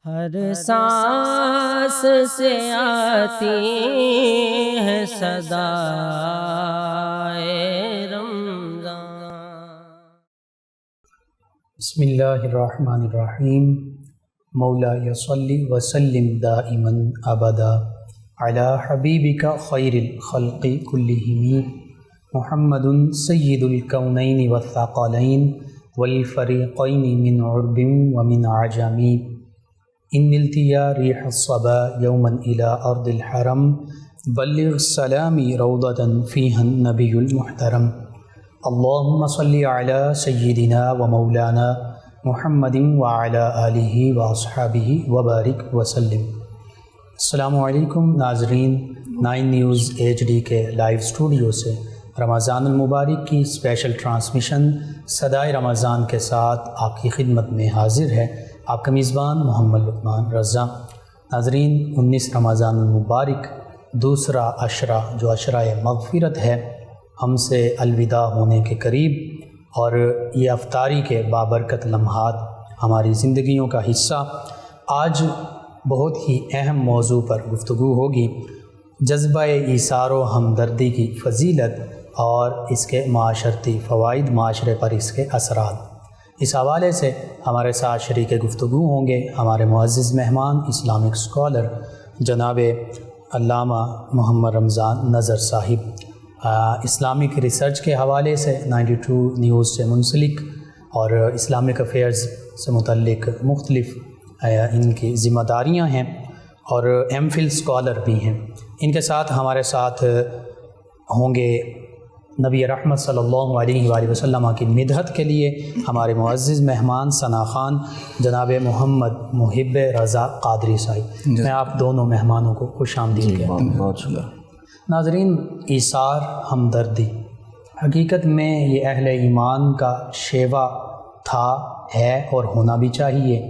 ہر سانس سے آتی ہے صدائے رمضان۔ بسم اللہ الرحمن الرحیم۔ مولا صلی وسلم دائما ابدا علی حبیبک خیر الخلق کلہم محمد سید الکونین والثقلین والفریقین من عرب ومن عجم۔ ان التیا ریح الصبا یوما الی ارض الحرم بلغ سلامی روضة فیہا النبی المحترم۔ اللہم صلی علی سیدنا و مولانا محمد وعلی آلہ واصحابہ وبارک وسلم۔ السلام علیکم ناظرین، 9 نیوز HD کے لائیو اسٹوڈیو سے رمضان المبارک کی اسپیشل ٹرانسمیشن صدائے رمضان کے ساتھ آپ کی خدمت میں حاضر ہے آپ کا میزبان محمد لقمان رضا۔ ناظرین، 19 رمضان المبارک دوسرا عشرہ جو عشرہ مغفرت ہے ہم سے الوداع ہونے کے قریب، اور یہ افطاری کے بابرکت لمحات ہماری زندگیوں کا حصہ۔ آج بہت ہی اہم موضوع پر گفتگو ہوگی، جذبہ ایثار و ہمدردی کی فضیلت اور اس کے معاشرتی فوائد، معاشرے پر اس کے اثرات۔ اس حوالے سے ہمارے ساتھ شریک گفتگو ہوں گے ہمارے معزز مہمان اسلامک اسکالر جناب علامہ محمد رمضان نظر صاحب، اسلامک ریسرچ کے حوالے سے 92 نیوز سے منسلک اور اسلامک افیئرز سے متعلق مختلف ان کی ذمہ داریاں ہیں، اور MPhil اسکالر بھی ہیں۔ ان کے ساتھ ہمارے ساتھ ہوں گے نبی رحمت صلی اللہ علیہ وآلہ وسلم کی مدحت کے لیے ہمارے معزز مہمان ثنا خان جناب محمد محب رضا قادری صاحب۔ میں آپ دونوں مہمانوں کو خوش آمدید کہتا ہوں۔ بہت شکریہ۔ ناظرین، ایثار ہمدردی حقیقت میں یہ اہل ایمان کا شیوا تھا، ہے اور ہونا بھی چاہیے۔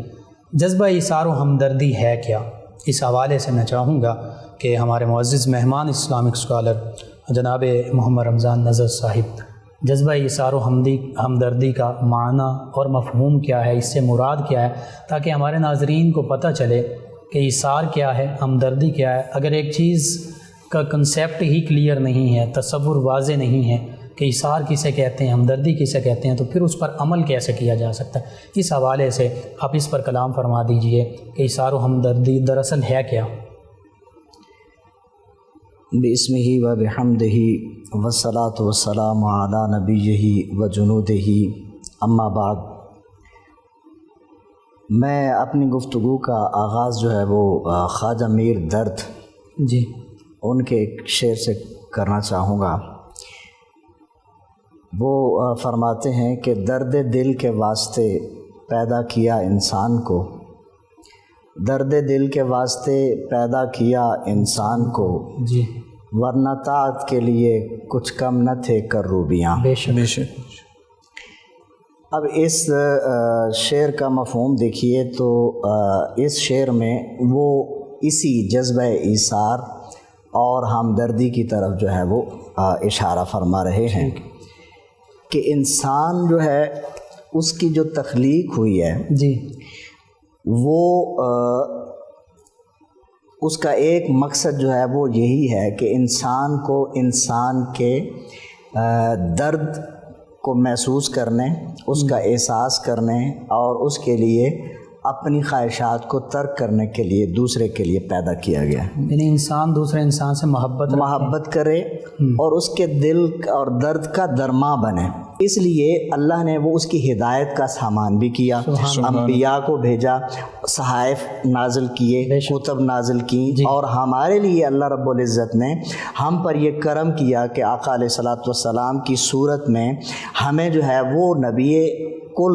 جذبہ ایثار و ہمدردی ہے کیا؟ اس حوالے سے میں چاہوں گا کہ ہمارے معزز مہمان اسلامک اسکالر جناب محمد رمضان نظر صاحب جذبہ ایثار و ہمدردی کا معنی اور مفہوم کیا ہے، اس سے مراد کیا ہے، تاکہ ہمارے ناظرین کو پتہ چلے کہ ایثار کیا ہے، ہمدردی کیا ہے۔ اگر ایک چیز کا کنسیپٹ ہی کلیئر نہیں ہے، تصور واضح نہیں ہے کہ ایثار کسے کہتے ہیں، ہمدردی کسے کہتے ہیں، تو پھر اس پر عمل کیسے کیا جا سکتا ہے؟ اس حوالے سے آپ اس پر کلام فرما دیجئے کہ ایثار و ہمدردی دراصل ہے کیا؟ بسمہ و بحمدہ والصلاۃ والسلام علی نبیہ و جنودہ، اما بعد۔ میں اپنی گفتگو کا آغاز جو ہے وہ خواجہ میر درد جی ان کے ایک شعر سے کرنا چاہوں گا۔ وہ فرماتے ہیں کہ درد دل کے واسطے پیدا کیا انسان کو، درد دل کے واسطے پیدا کیا انسان کو، جی ورنہ طاعت کے لیے کچھ کم نہ تھے کروبیاں۔ بے شک بے شک۔ اب اس شعر کا مفہوم دیکھیے تو اس شعر میں وہ اسی جذبہ ایثار اور ہمدردی کی طرف جو ہے وہ اشارہ فرما رہے ہیں کہ انسان جو ہے اس کی جو تخلیق ہوئی ہے جی وہ اس کا ایک مقصد جو ہے وہ یہی ہے کہ انسان کو انسان کے درد کو محسوس کرنے، اس کا احساس کرنے اور اس کے لیے اپنی خواہشات کو ترک کرنے کے لیے دوسرے کے لیے پیدا کیا گیا، یعنی انسان دوسرے انسان سے محبت کرے اور اس کے دل اور درد کا درما بنے۔ اس لیے اللہ نے وہ اس کی ہدایت کا سامان بھی کیا، انبیاء کو بھیجا، صحائف نازل کیے، کتب نازل کی، اور ہمارے لیے اللہ رب العزت نے ہم پر یہ کرم کیا کہ آقا علیہ الصلوۃ والسلام کی صورت میں ہمیں جو ہے وہ نبی کل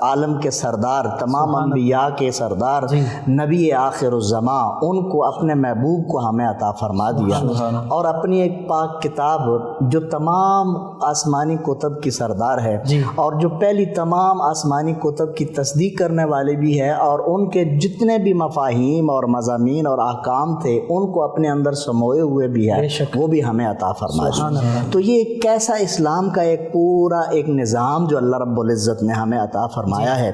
عالم کے سردار، تمام انبیاء کے سردار، نبی آخر الزماں، ان کو اپنے محبوب کو ہمیں عطا فرما دیا، اور اپنی ایک پاک کتاب جو تمام آسمانی کتب کی سردار ہے، اور جو پہلی تمام آسمانی کتب کی تصدیق کرنے والے بھی ہے، اور ان کے جتنے بھی مفاہیم اور مضامین اور احکام تھے ان کو اپنے اندر سموئے ہوئے بھی ہے، وہ بھی ہمیں عطا فرما دیا۔ تو یہ کیسا اسلام کا ایک پورا ایک نظام جو اللہ رب العزت نے ہمیں عطا فرمایا ہے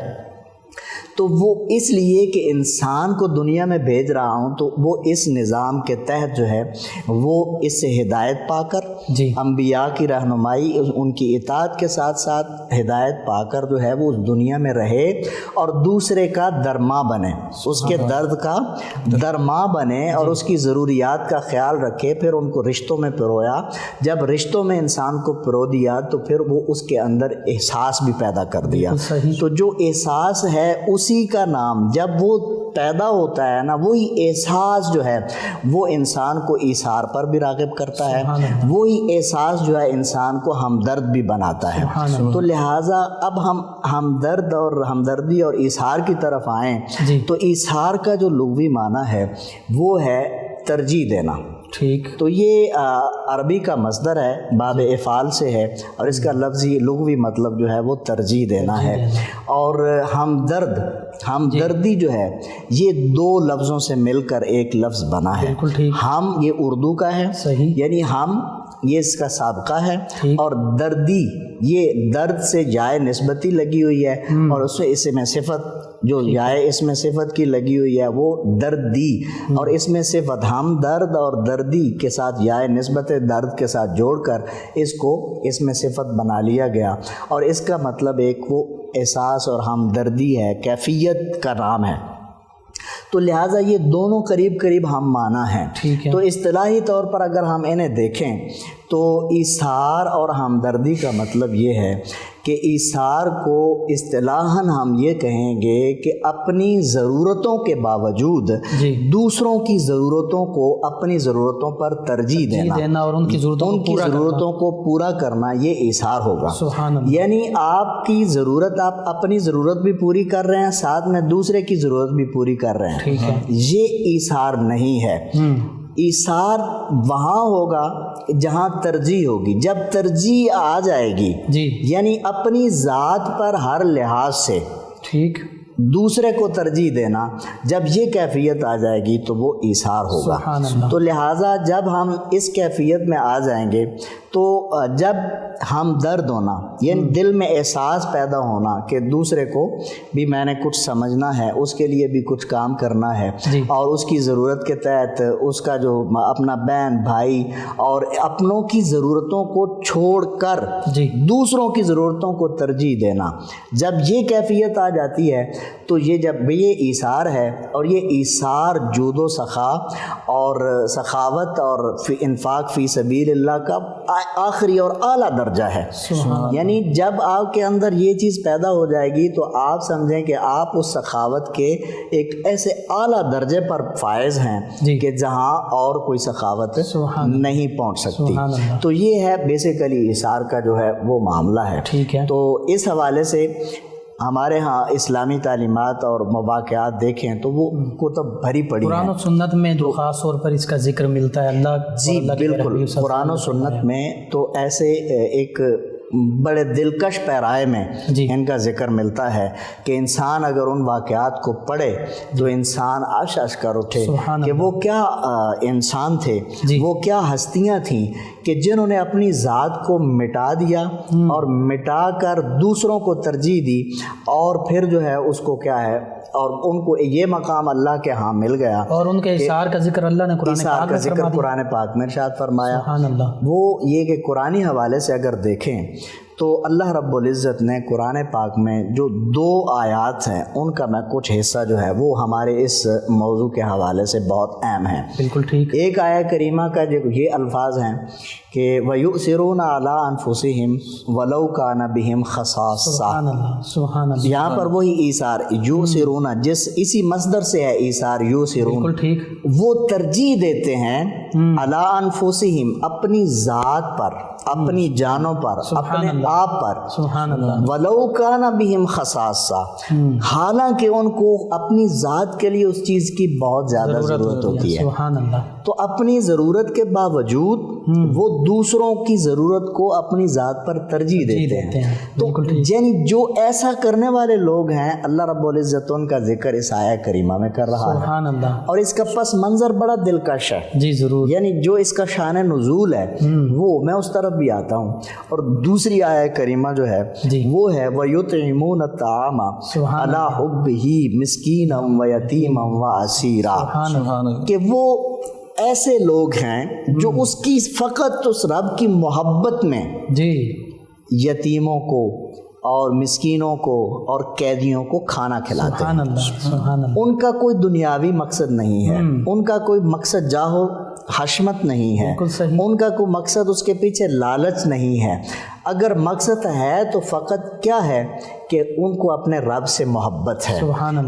تو وہ اس لیے کہ انسان کو دنیا میں بھیج رہا ہوں تو وہ اس نظام کے تحت جو ہے وہ اس سے ہدایت پا کر جی انبیاء کی رہنمائی ان کی اطاعت کے ساتھ ساتھ ہدایت پا کر جو ہے وہ اس دنیا میں رہے اور دوسرے کا درما بنے، اس کے درد کا درما بنے اور اس کی ضروریات کا خیال رکھے، پھر ان کو رشتوں میں پرویا۔ جب رشتوں میں انسان کو پرو دیا تو پھر وہ اس کے اندر احساس بھی پیدا کر دیا۔ تو جو احساس ہے اسی کا نام جب وہ پیدا ہوتا ہے نا، وہی احساس جو ہے وہ انسان کو ایثار پر بھی راغب کرتا ہے، وہی احساس جو ہے انسان کو ہمدرد بھی بناتا ہے۔ تو لہٰذا اب ہم ہمدرد اور ہمدردی اور ایثار کی طرف آئیں تو ایثار کا جو لغوی معنی ہے وہ ہے ترجیح دینا۔ ٹھیک، تو یہ عربی کا مصدر ہے، باب افعال سے ہے اور اس کا لفظی لغوی مطلب جو ہے وہ ترجیح دینا ہے۔ اور ہمدردی جو ہے یہ دو لفظوں سے مل کر ایک لفظ بنا ہے۔ ہم یہ اردو کا ہے، یعنی ہم یہ اس کا سابقہ ہے، اور دردی یہ درد سے جائے نسبتی لگی ہوئی ہے اور اس میں اس میں صفت جو جائے اس میں صفت کی لگی ہوئی ہے وہ دردی، اور اس میں صفت ہم درد اور دردی کے ساتھ جائے نسبت درد کے ساتھ جوڑ کر اس کو اس میں صفت بنا لیا گیا، اور اس کا مطلب ایک وہ احساس اور ہمدردی ہے، کیفیت کا نام ہے۔ تو لہٰذا یہ دونوں قریب قریب ہم معنی ہیں۔ تو اصطلاحی طور پر اگر ہم انہیں دیکھیں تو ایثار اور ہمدردی کا مطلب یہ ہے کہ ایثار کو اصطلاحاً ہم یہ کہیں گے کہ اپنی ضرورتوں کے باوجود دوسروں کی ضرورتوں کو اپنی ضرورتوں پر ترجیح دینا اور ان کی ضرورتوں کو پورا کرنا، یہ ایثار ہوگا۔ یعنی آپ کی ضرورت، آپ اپنی ضرورت بھی پوری کر رہے ہیں، ساتھ میں دوسرے کی ضرورت بھی پوری کر رہے ہیں، یہ ایثار نہیں ہے۔ ایثار وہاں ہوگا جہاں ترجیح ہوگی، جب ترجیح آ جائے گی یعنی اپنی ذات پر ہر لحاظ سے دوسرے کو ترجیح دینا، جب یہ کیفیت آ جائے گی تو وہ ایثار ہوگا۔ تو لہٰذا جب ہم اس کیفیت میں آ جائیں گے تو جب ہم درد ہونا یعنی دل میں احساس پیدا ہونا کہ دوسرے کو بھی میں نے کچھ سمجھنا ہے، اس کے لیے بھی کچھ کام کرنا ہے، اور اس کی ضرورت کے تحت اس کا جو اپنا بہن بھائی اور اپنوں کی ضرورتوں کو چھوڑ کر دوسروں کی ضرورتوں کو ترجیح دینا، جب یہ کیفیت آ جاتی ہے تو یہ جب یہ ایثار ہے، اور یہ ایثار جود و سخا اور سخاوت اور انفاق فی سبیل اللہ کا آخری اور اعلیٰ درجہ ہے۔ یعنی جب آپ کے اندر یہ چیز پیدا ہو جائے گی تو آپ سمجھیں کہ آپ اس سخاوت کے ایک ایسے اعلیٰ درجے پر فائز ہیں کہ جہاں اور کوئی سخاوت نہیں پہنچ سکتی۔ تو یہ ہے بیسیکلی ایثار کا جو ہے وہ معاملہ ہے۔ تو اس حوالے سے ہمارے ہاں اسلامی تعلیمات اور مواقعات دیکھیں تو وہ کتب بھری پڑی ہیں، قرآن و سنت میں جو خاص طور پر اس کا ذکر ملتا ہے اللہ بالکل قرآن و سنت میں تو ایسے ایک بڑے دلکش پیرائے میں ان کا ذکر ملتا ہے کہ انسان اگر ان واقعات کو پڑھے تو انسان عش کر اٹھے کہ وہ کیا انسان تھے، وہ کیا ہستیاں تھیں کہ جنہوں نے اپنی ذات کو مٹا دیا اور مٹا کر دوسروں کو ترجیح دی، اور پھر جو ہے اس کو کیا ہے اور ان کو یہ مقام اللہ کے ہاں مل گیا، اور ان کے ایثار کا ذکر اللہ نے قرآن پاک میں ارشاد فرمایا۔ وہ یہ کہ قرآنی حوالے سے اگر دیکھیں تو اللہ رب العزت نے قرآن پاک میں جو 2 آیات ہیں ان کا میں کچھ حصہ جو ہے وہ ہمارے اس موضوع کے حوالے سے بہت اہم ہیں۔ بالکل ٹھیک۔ ایک آیہ کریمہ کا جو یہ الفاظ ہیں کہ وَيُؤْثِرُونَ عَلَىٰ أَنفُسِهِمْ وَلَوْ كَانَ بِهِمْ خَصَاصَّةٌ، یہاں پر وہی ایثار یؤثرون جس اسی مصدر سے ہے ایثار یؤثرون، وہ ترجیح دیتے ہیں عَلَىٰ أَنفُسِهِمْ اپنی ذات پر، اپنی جانوں پر، اپنے آپ پر، وَلَوْ كَانَ بِهِمْ خَصَاصَّةٌ حالانکہ ان کو اپنی ذات کے لیے اس چیز کی بہت زیادہ ضرورت ہوتی ہے، تو اپنی ضرورت کے باوجود وہ دوسروں کی ضرورت کو اپنی ذات پر ترجیح دیتے ہیں۔ تو یعنی جو ایسا کرنے والے لوگ ہیں اللہ رب العزت ان کا ذکر اس آیہ کریمہ میں کر رہا ہے، اور اس کا پس منظر بڑا دلکش ہے۔ جی ضرور، یعنی جو اس کا شان نزول ہے وہ میں اس طرف طرف بھی آتا ہوں. اور دوسری آیہ کریمہ جو ہے وہ ہے وَيُطْعِمُونَ الطَّعَامَ عَلَىٰ حُبِّهِ مِسْكِينًا وَيَتِيمًا وَأَسِيرًا، کہ وہ ایسے لوگ ہیں جو اس کی فقط اس رب کی محبت میں یتیموں کو اور مسکینوں کو اور قیدیوں کو کھانا کھلاتے ہیں. ان کا کوئی دنیاوی مقصد نہیں ہے، ان کا کوئی مقصد جاہو حشمت نہیں ہے، ان کا کوئی مقصد اس کے پیچھے لالچ نہیں ہے. اگر مقصد ہے تو فقط کیا ہے کہ ان کو اپنے رب سے محبت ہے.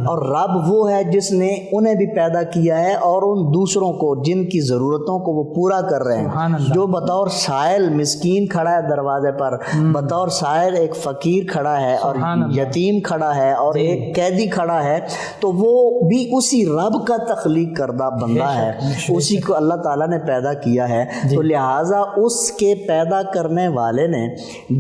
اور رب وہ ہے جس نے انہیں بھی پیدا کیا ہے اور ان دوسروں کو جن کی ضرورتوں کو وہ پورا کر رہے ہیں. جو بطور سائل مسکین کھڑا ہے دروازے پر، بطور سائل ایک فقیر کھڑا ہے اور یتیم کھڑا ہے اور ایک قیدی کھڑا ہے، تو وہ بھی اسی رب کا تخلیق کردہ بندہ ہے، اسی کو اللہ تعالیٰ نے پیدا کیا ہے. تو لہٰذا اس کے پیدا کرنے والے نے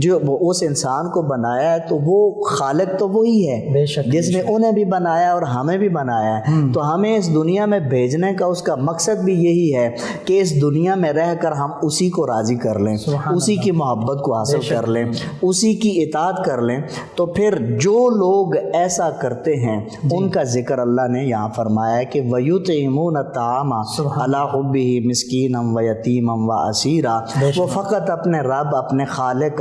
جو اس انسان کو بنایا ہے تو وہ خالق تو وہی ہے جس نے انہیں بھی بنایا اور ہمیں بھی بنایا ہے. تو ہمیں اس دنیا میں بھیجنے کا اس کا مقصد بھی یہی ہے کہ اس دنیا میں رہ کر ہم اسی کو راضی کر لیں، اسی کی محبت کو حاصل کر لیں، اسی کی اطاعت کر لیں. تو پھر جو لوگ ایسا کرتے ہیں ان کا ذکر اللہ نے یہاں فرمایا ہے کہ وَيُطْعِمُونَ الطَّعَامَ عَلَىٰ حُبِّهِ مِسْكِينًا وَيَتِيمًا وَأَسِيرًا، وہ فقط اپنے رب اپنے خالق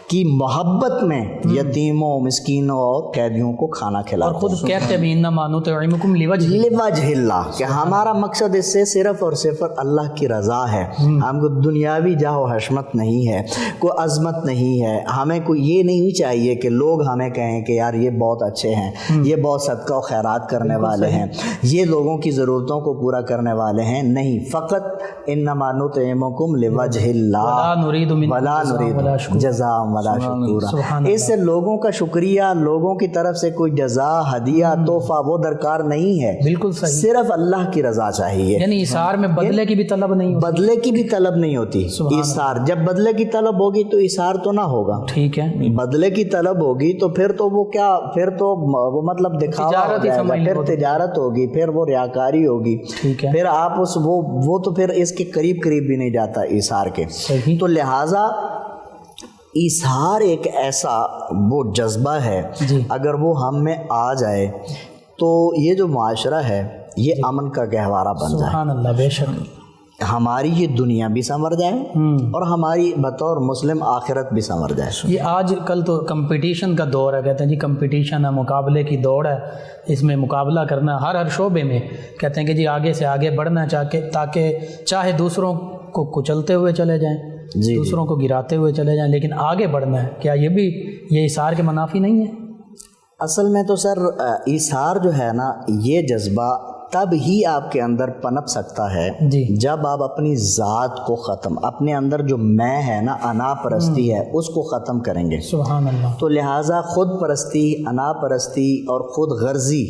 کی محبت میں یتیموں مسکینوں اور قیدیوں کو کھانا کھلاتے ہیں. اور خود کہتے ہیں انما نطعمکم لوجہ اللہ، کہ ہمارا مقصد اس سے صرف اور صرف اللہ کی رضا ہے. ہم کو دنیاوی جاہ و حشمت نہیں ہے، کوئی عظمت نہیں ہے. ہمیں کوئی یہ نہیں چاہیے کہ لوگ ہمیں کہیں کہ یار یہ بہت اچھے ہیں، یہ بہت صدقہ و خیرات کرنے والے ہیں، یہ لوگوں کی ضرورتوں کو پورا کرنے والے ہیں. نہیں، فقط انما نطعمکم لوجہ اللہ ولا نريد جزاء ولا شکورا. اس سے لوگوں کا شکریہ، لوگوں کی طرف سے کوئی جزا، ہدیہ، تحفہ وہ درکار نہیں ہے. بالکل صحیح، صرف اللہ کی رضا چاہیے. یعنی ایثار میں بدلے کی بھی طلب نہیں ہوتی، بدلے کی بھی طلب نہیں ہوتی. ایثار جب بدلے کی طلب ہوگی تو ایثار تو نہ ہوگا. ٹھیک ہے، بدلے کی طلب ہوگی تو پھر تو وہ کیا، پھر تو وہ مطلب دکھاوا ہو جائے گا، پھر تجارت ہوگی، پھر وہ ریاکاری ہوگی، پھر آپ اس وہ تو پھر اس کے قریب بھی نہیں جاتا ایثار کے. تو لہٰذا ایثار ایک ایسا وہ جذبہ ہے، اگر وہ ہم میں آ جائے تو یہ جو معاشرہ ہے یہ امن کا گہوارہ بن جائے. سبحان اللہ، بے شک ہماری یہ دنیا بھی سنور جائے اور ہماری بطور مسلم آخرت بھی سنور جائے. یہ آج کل تو کمپٹیشن کا دور ہے، کہتے ہیں جی کمپٹیشن ہے، مقابلے کی دوڑ ہے، اس میں مقابلہ کرنا ہر شعبے میں. کہتے ہیں کہ جی آگے سے آگے بڑھنا تاکہ چاہے دوسروں کو کچلتے ہوئے چلے جائیں، دوسروں کو گراتے ہوئے چلے جائیں، لیکن آگے بڑھنا ہے. کیا یہ بھی یہ ایثار کے منافی نہیں ہے؟ اصل میں تو سر ایثار جو ہے نا، یہ جذبہ تب ہی آپ کے اندر پنپ سکتا ہے جب آپ اپنی ذات کو ختم، اپنے اندر جو میں ہے نا، انا پرستی ہے، اس کو ختم کریں گے. سبحان اللہ. تو لہٰذا خود پرستی، انا پرستی اور خود غرضی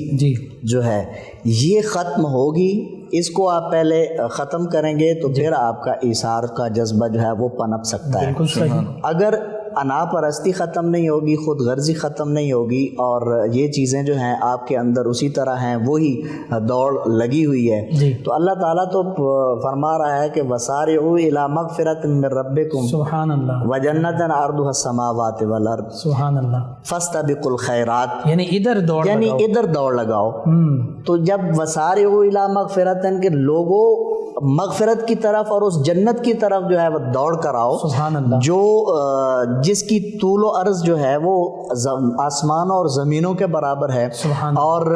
جو ہے یہ ختم ہوگی. اس کو آپ پہلے ختم کریں گے تو پھر آپ کا ایثار کا جذبہ جو ہے وہ پنپ سکتا ہے. بالکل صحیح. اگر انا پرستی ختم نہیں ہوگی، خود غرضی ختم نہیں ہوگی اور یہ چیزیں جو ہیں آپ کے اندر اسی طرح ہیں، وہی دوڑ لگی ہوئی ہے، تو اللہ تعالیٰ تو فرما رہا ہے کہ وَسَارِعُوا إِلَىٰ مَغْفِرَةٍ مِّن رَّبِّكُمْ سبحان اللہ وَجَنَّةٍ عَرْضُهَا السَّمَاوَاتُ وَالْأَرْضُ سبحان اللہ. فَاسْتَبِقُوا الْخَيْرَاتِ، یعنی ادھر دوڑ لگاؤ. تو جب وَسَارِعُوا إِلَىٰ مَغْفِرَةٍ کے لوگوں مغفرت کی طرف اور اس جنت کی طرف جو ہے وہ دوڑ کر آؤ، سبحان اللہ، جو جس کی طول و عرض جو ہے وہ آسمانوں اور زمینوں کے برابر ہے، اور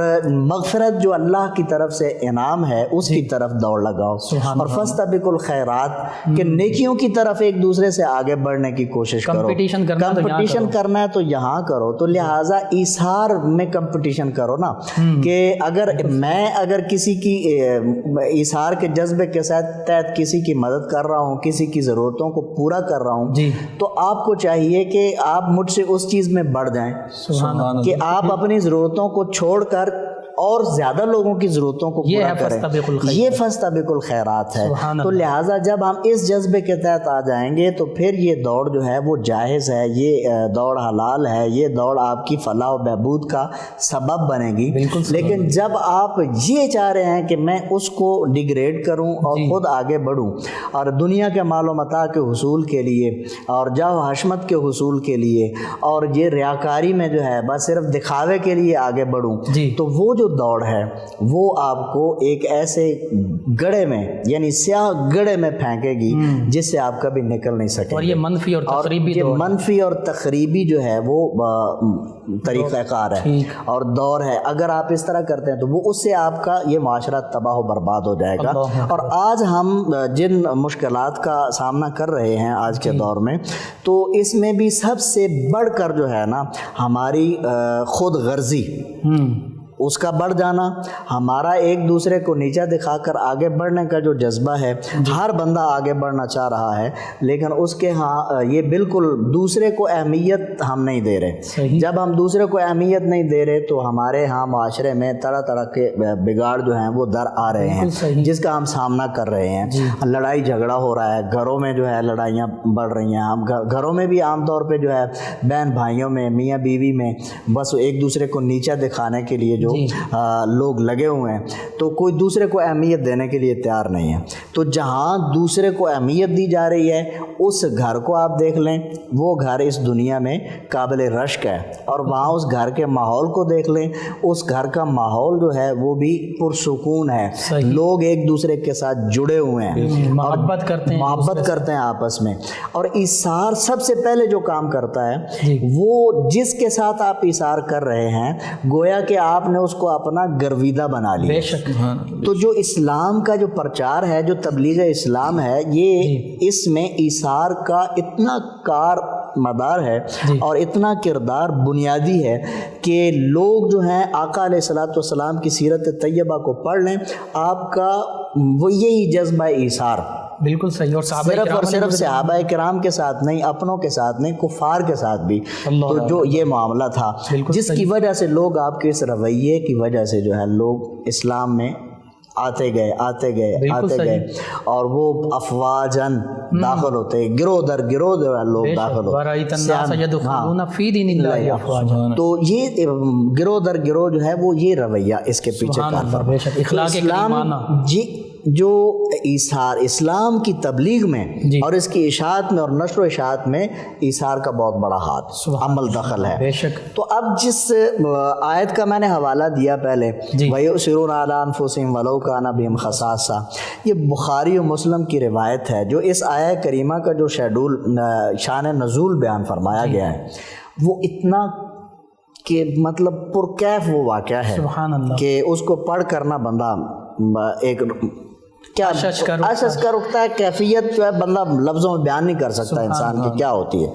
مغفرت جو اللہ کی طرف سے انعام ہے اس کی طرف دوڑ لگاؤ. اور فاستبقوا الخیرات کہ نیکیوں کی طرف ایک دوسرے سے آگے بڑھنے کی کوشش کرو. کمپٹیشن کرنا ہے تو یہاں کرو. تو لہٰذا ایثار میں کمپٹیشن کرو نا، کہ اگر کسی کی ایثار کے جذبے کے تحت کسی کی مدد کر رہا ہوں، کسی کی ضرورتوں کو پورا کر رہا ہوں، تو آپ کو چاہیے کہ آپ مجھ سے اس چیز میں بڑھ جائیں کہ آپ اپنی ضرورتوں کو چھوڑ کر اور زیادہ لوگوں کی ضرورتوں کو پورا کریں، یہ فاستبقوا الخیرات ہے۔ تو لہٰذا جب ہم اس جذبے کے تحت آ جائیں گے تو پھر یہ دوڑ جو ہے وہ جائز ہے، یہ دوڑ حلال ہے، یہ دوڑ آپ کی فلاح و بہبود کا سبب بنے گی۔ لیکن جب آپ یہ چاہ رہے ہیں کہ میں اس کو ڈیگریڈ کروں اور خود آگے بڑھوں اور دنیا کے مال و متاع کے حصول کے لیے اور جاہ و حشمت کے حصول کے لیے اور یہ ریاکاری میں جو ہے بس صرف دکھاوے کے لیے آگے بڑھوں، تو وہ جو دوڑ ہے وہ آپ کو ایک ایسے گڑھے میں یعنی سیاہ گڑھے میں پھینکے گی جس سے آپ کبھی نکل نہیں سکیں۔ اور یہ منفی اور تخریبی یہ منفی اور تخریبی جو ہے وہ طریقہ کار ہے اور دور ہے۔ اگر آپ اس طرح کرتے ہیں تو وہ اس سے آپ کا یہ معاشرہ تباہ و برباد ہو جائے گا۔ اور آج ہم جن مشکلات کا سامنا کر رہے ہیں آج کے دور میں، تو اس میں بھی سب سے بڑھ کر جو ہے نا ہماری خود غرضی، اس کا بڑھ جانا، ہمارا ایک دوسرے کو نیچا دکھا کر آگے بڑھنے کا جو جذبہ ہے، ہر بندہ آگے بڑھنا چاہ رہا ہے لیکن اس کے ہاں یہ بالکل دوسرے کو اہمیت ہم نہیں دے رہے۔ جب ہم دوسرے کو اہمیت نہیں دے رہے تو ہمارے ہاں معاشرے میں طرح طرح کے بگاڑ جو ہیں وہ در آ رہے ہیں جس کا ہم سامنا کر رہے ہیں۔ لڑائی جھگڑا ہو رہا ہے، گھروں میں جو ہے لڑائیاں بڑھ رہی ہیں، ہم گھروں میں بھی عام طور پہ جو ہے بہن بھائیوں میں، میاں بیوی میں بس ایک دوسرے کو نیچا دکھانے کے لیے لوگ لگے ہوئے ہیں، تو کوئی دوسرے کو اہمیت دینے کے لیے تیار نہیں ہے۔ تو جہاں دوسرے کو اہمیت دی جا رہی ہے اس گھر کو آپ دیکھ لیں، وہ گھر اس دنیا میں قابل رشک ہے، اور وہاں اس گھر کے ماحول کو دیکھ لیں، اس گھر کا ماحول جو ہے وہ بھی پرسکون ہے، لوگ ایک دوسرے کے ساتھ جڑے ہوئے ہیں، محبت کرتے ہیں آپس میں۔ اور ایثار سب سے پہلے جو کام کرتا ہے وہ جس کے ساتھ آپ ایثار کر رہے ہیں گویا کہ آپ نے اس کو اپنا گرویدہ بنا لیا۔ تو جو اسلام کا جو پرچار ہے، جو تبلیغ اسلام ہے، یہ اس میں ایثار کا اتنا کار مدار ہے اور اتنا کردار بنیادی ہے کہ لوگ جو ہیں آقا علیہ الصلوۃ والسلام کی سیرت طیبہ کو پڑھ لیں، آپ کا وہ یہی جذبہ ایثار بالکل صحیح، اور صرف اور صرف صحابہ کرام کے ساتھ نہیں، اپنوں کے ساتھ نہیں، کفار کے ساتھ بھی تو جو یہ معاملہ تھا، جس کی وجہ سے لوگ آپ کے اس رویے کی وجہ سے جو ہے لوگ اسلام میں آتے گئے اور وہ افواجن داخل ہوتے، گروہ در گروہ لوگ داخل ہوتے، تو یہ گروہ در گروہ جو ہے وہ یہ رویہ اس کے پیچھے کار فرما۔ اسلام جو ایثار اسلام کی تبلیغ میں اور اس کی اشاعت میں اور نشر و اشاعت میں ایثار کا بہت بڑا ہاتھ عمل دخل ہے۔ تو اب جس آیت کا میں نے حوالہ دیا پہلے، وَيُؤْثِرُونَ عَلَىٰ أَنفُسِهِمْ وَلَوْ كَانَ بِهِمْ خَصَاصَةٌ، یہ بخاری و مسلم کی روایت ہے۔ جو اس آیت کریمہ کا جو شیڈول شان نزول بیان فرمایا گیا ہے وہ اتنا کہ مطلب پرکیف وہ واقعہ ہے کہ اس کو پڑھ کر نہ بندہ ایک کیا اشش کا رکتا ہے، کیفیت جو ہے بندہ لفظوں میں بیان نہیں کر سکتا انسان کی کیا ہوتی ہے۔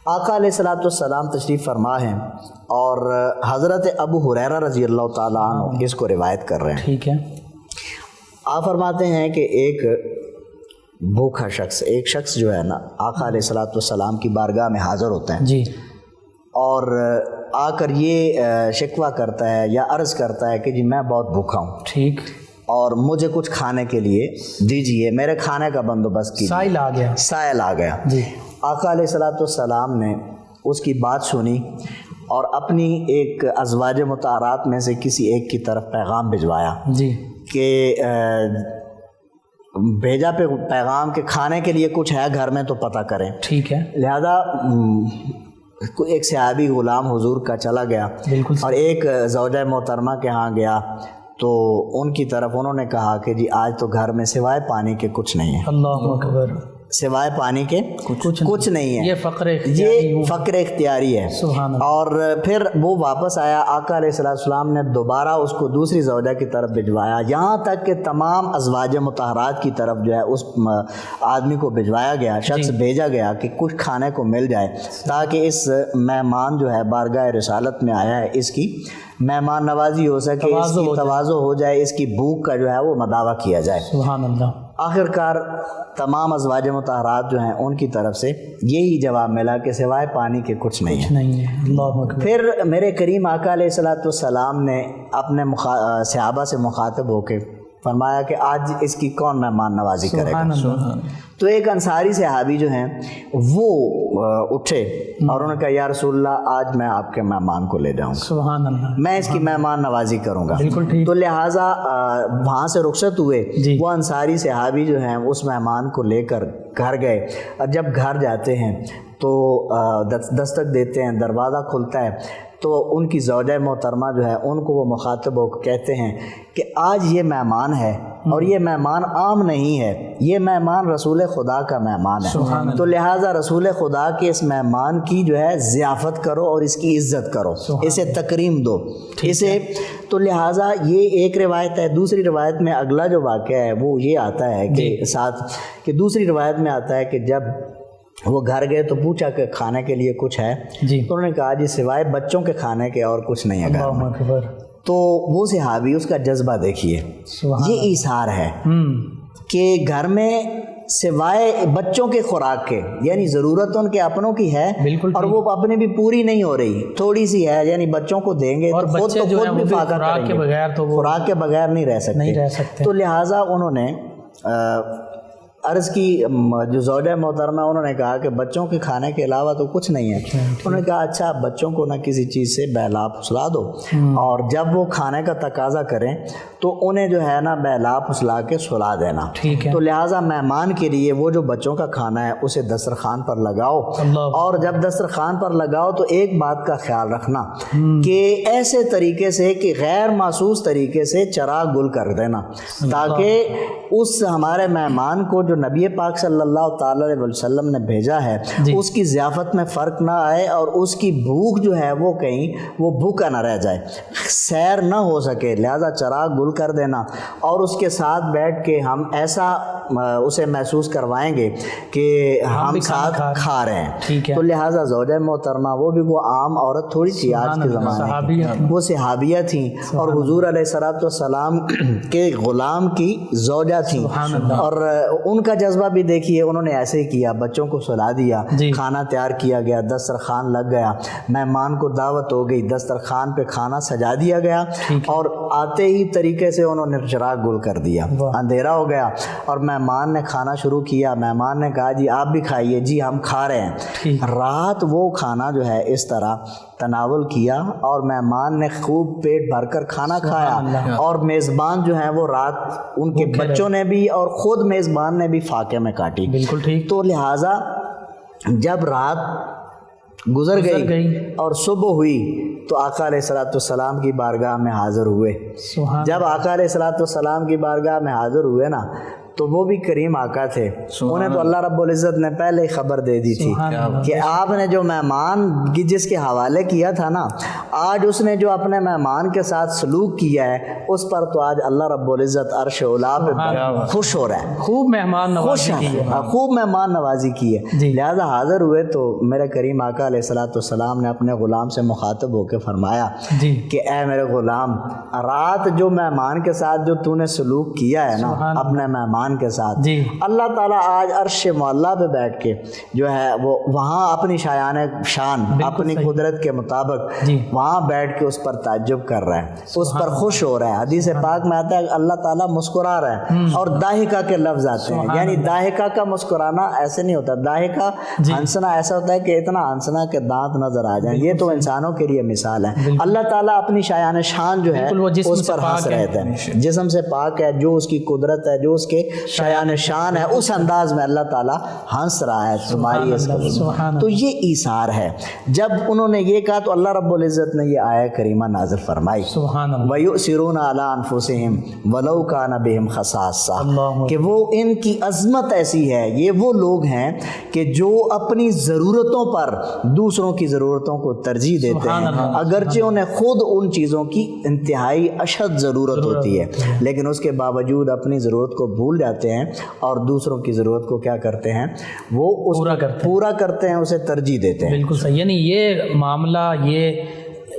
آقا علیہ الصلوۃ والسلام تشریف فرما ہیں اور حضرت ابو ہریرہ رضی اللہ تعالیٰ عنہ اس کو روایت کر رہے ہیں۔ ٹھیک ہے، آپ فرماتے ہیں کہ ایک بھوکھا شخص، ایک شخص جو ہے نا آقا علیہ الصلوۃ والسلام کی بارگاہ میں حاضر ہوتا ہے اور آ کر یہ شکوہ کرتا ہے یا عرض کرتا ہے کہ جی میں بہت بھوکھا ہوں، ٹھیک، اور مجھے کچھ کھانے کے لیے دیجیے، میرے کھانے کا بندوبست کیجیے۔ سائل آ گیا جی۔ آقا علیہ الصلوۃ والسلام نے اس کی بات سنی اور اپنی ایک ازواج مطہرات میں سے کسی ایک کی طرف پیغام بھجوایا جی کہ بھیجا پہ پیغام کہ کھانے کے لیے کچھ ہے گھر میں تو پتہ کریں۔ ٹھیک ہے، لہذا ایک صحابی غلام حضور کا چلا گیا اور ایک زوجہ محترمہ کے ہاں گیا تو ان کی طرف انہوں نے کہا کہ جی آج تو گھر میں سوائے پانی کے کچھ نہیں ہے۔ اللہ اکبر، سوائے پانی کے کچھ نہیں ہے، یہ فقر اختیاری ہے۔ اور پھر وہ واپس آیا، آقا علیہ السلام نے دوبارہ اس کو دوسری زوجہ کی طرف بھجوایا، یہاں تک کہ تمام ازواج مطہرات کی طرف جو ہے اس آدمی کو بھجوایا گیا، شخص بھیجا گیا کہ کچھ کھانے کو مل جائے تاکہ اس مہمان جو ہے بارگاہ رسالت میں آیا ہے اس کی مہمان نوازی ہو سکے، اس کی تواضع ہو جائے، اس کی بھوک کا جو ہے وہ مداوع کیا جائے۔ سبحان اللہ۔ آخر کار تمام ازواج مطہرات جو ہیں ان کی طرف سے یہی جواب ملا کہ سوائے پانی کے کچھ نہیں ہے. نہیں ہے. اللہ اکبر. پھر میرے کریم آقا علیہ الصلوۃ والسلام نے اپنے صحابہ سے مخاطب ہو کے فرمایا کہ آج اس کی کون مہمان نوازی کرے گا. تو ایک انصاری صحابی جو ہیں وہ اٹھے اور انہوں نے کہا یا رسول اللہ آج میں آپ کے مہمان کو لے جاؤں گا, سبحان اللہ, میں اس کی مہمان نوازی کروں گا. بالکل ٹھیک. تو لہٰذا وہاں سے رخصت ہوئے. جی. وہ انصاری صحابی جو ہیں اس مہمان کو لے کر گھر گئے, اور جب گھر جاتے ہیں تو دستک دیتے ہیں, دروازہ کھلتا ہے تو ان کی زوجہ محترمہ جو ہے ان کو وہ مخاطب ہو کہتے ہیں کہ آج یہ مہمان ہے اور یہ مہمان عام نہیں ہے, یہ مہمان رسول خدا کا مہمان ہے, تو لہٰذا رسول خدا کے اس مہمان کی جو ہے ضیافت کرو اور اس کی عزت کرو, اسے تکریم دو اسے. تو لہٰذا یہ ایک روایت ہے. دوسری روایت میں اگلا جو واقعہ ہے وہ یہ آتا ہے کہ ساتھ کہ دوسری روایت میں آتا ہے کہ جب وہ گھر گئے تو پوچھا کہ کھانے کے لیے کچھ ہے, تو انہوں نے کہا جی سوائے بچوں کے کھانے کے اور کچھ نہیں ہے گھر میں. تو وہ صحابی اس کا جذبہ دیکھیے, یہ ایثار ہے کہ گھر میں سوائے بچوں کے خوراک کے, یعنی ضرورت ان کے اپنوں کی ہے اور وہ اپنے بھی پوری نہیں ہو رہی, تھوڑی سی ہے, یعنی بچوں کو دیں گے تو خود بھی فاقہ کریں گے, خوراک کے بغیر نہیں رہ سکتے. تو لہٰذا انہوں نے عرض کی جو زوجہ محترمہ انہوں نے کہا کہ بچوں کے کھانے کے علاوہ تو کچھ نہیں ہے. انہوں نے کہا اچھا بچوں کو نہ کسی چیز سے بہلا پھسلا دو, اور جب وہ کھانے کا تقاضا کریں تو انہیں جو ہے نا بہلا پھسلا کے سلا دینا. تو لہٰذا مہمان کے لیے وہ جو بچوں کا کھانا ہے اسے دسترخوان پر لگاؤ, اور جب دسترخوان پر لگاؤ تو ایک بات کا خیال رکھنا کہ ایسے طریقے سے کہ غیر محسوس طریقے سے چراغ گل کر دینا, تاکہ اس ہمارے مہمان کو جو نبی پاک صلی اللہ تعالی علیہ وسلم نے بھیجا ہے اس کی ضیافت میں فرق نہ آئے اور اس کی بھوک جو ہے وہ کہیں وہ بھوکا نہ رہ جائے, سیر نہ ہو سکے. لہذا چراغ گل کر دینا اور اس کے ساتھ بیٹھ کے ہم ایسا اسے محسوس کروائیں گے کہ ہم ساتھ کھا رہے ہیں. تو لہٰذا زوجہ محترمہ وہ بھی وہ عام عورت تھوڑی تھی آج کے زمانے کی, وہ صحابیہ تھیں اور حضور علیہ الصلوۃ والسلام کے غلام کی زوجہ تھیں, اور ان کا جذبہ بھی دیکھیے, انہوں نے ایسے ہی کیا, بچوں کو سلا دیا, کھانا تیار کیا گیا, دسترخوان لگ گیا, مہمان کو دعوت ہو گئی, دسترخوان پہ کھانا سجا دیا گیا, اور آتے ہی طریقے سے انہوں نے چراغ گل کر دیا. اندھیرا ہو گیا اور مہمان نے کھانا شروع کیا. مہمان نے کہا جی آپ بھی کھائیے. جی ہم کھا رہے ہیں. رات وہ کھانا جو ہے اس طرح تناول کیا اور مہمان نے خوب پیٹ بھر کر کھانا کھایا, اور میزبان جو ہیں وہ رات ان کے بچوں نے بھی اور خود میزبان نے بھی فاقے میں کاٹی. بالکل ٹھیک. تو لہٰذا جب رات گزر گئی اور صبح ہوئی تو آقا علیہ الصلوۃ والسلام کی بارگاہ میں حاضر ہوئے. جب آقا علیہ الصلوۃ والسلام کی بارگاہ میں حاضر ہوئے نا تو وہ بھی کریم آقا تھے, انہیں تو اللہ رب العزت نے پہلے ہی خبر دے دی تھی کہ آپ نے جو مہمان کی جس کے حوالے کیا تھا نا, آج اس نے جو اپنے مہمان کے ساتھ سلوک کیا ہے اس پر تو آج اللہ رب العزت عرش اولا پہ خوش ہو رہا ہے, خوب مہمان نوازی کی ہے. لہذا حاضر ہوئے تو میرے کریم آقا علیہ الصلوۃ والسلام نے اپنے غلام سے مخاطب ہو کے فرمایا کہ اے میرے غلام, رات جو مہمان کے ساتھ جو تو نے سلوک کیا ہے نا اپنے مہمان کے ساتھ, اللہ تعالیٰ آج عرش معلیٰ پہ بیٹھ کے جو ہے وہ وہاں اپنی شان اپنی قدرت کے مطابق وہاں بیٹھ کے اس پر تعجب کر رہا ہے, اس پر خوش ہو رہا ہے. حدیث پاک میں آتا ہے اللہ تعالیٰ مسکرا رہا ہے, اور داہکہ کے لفظ آتے ہیں, یعنی داہکہ کا مسکرانا ایسے نہیں ہوتا, داہکہ ہنسنا ایسا ہوتا ہے کہ اتنا ہنسنا کہ دانت نظر آ جائیں. یہ تو انسانوں کے لیے مثال ہے. اللہ تعالیٰ اپنی شان جو ہے اس پر ہنس رہے تھے, جسم سے پاک ہے, جو اس کی قدرت ہے, جو اس کے شان ہے, اس انداز میں اللہ تعالیٰ ہنس رہا ہے تمہاری اس قدر. تو یہ ایثار ہے. جب انہوں نے یہ کہا تو اللہ رب العزت نے یہ آیہ کریمہ نازل فرمائی, وَيُؤْثِرُونَ عَلَىٰ أَنفُسِهِمْ وَلَوْ كَانَ بِهِمْ خَصَاصَّةٌ, کہ وہ ان کی عظمت ایسی ہے, یہ وہ لوگ ہیں کہ جو اپنی ضرورتوں پر دوسروں کی ضرورتوں کو ترجیح دیتے ہیں, اگرچہ انہیں خود ان چیزوں کی انتہائی اشد ضرورت ہوتی ہے, لیکن اس کے باوجود اپنی ضرورت کو بھول جاتے ہیں اور دوسروں کی ضرورت کو کیا کرتے ہیں, وہ پورا کرتے ہیں, اسے ترجیح دیتے ہیں. بالکل صحیح. یعنی یہ معاملہ, یہ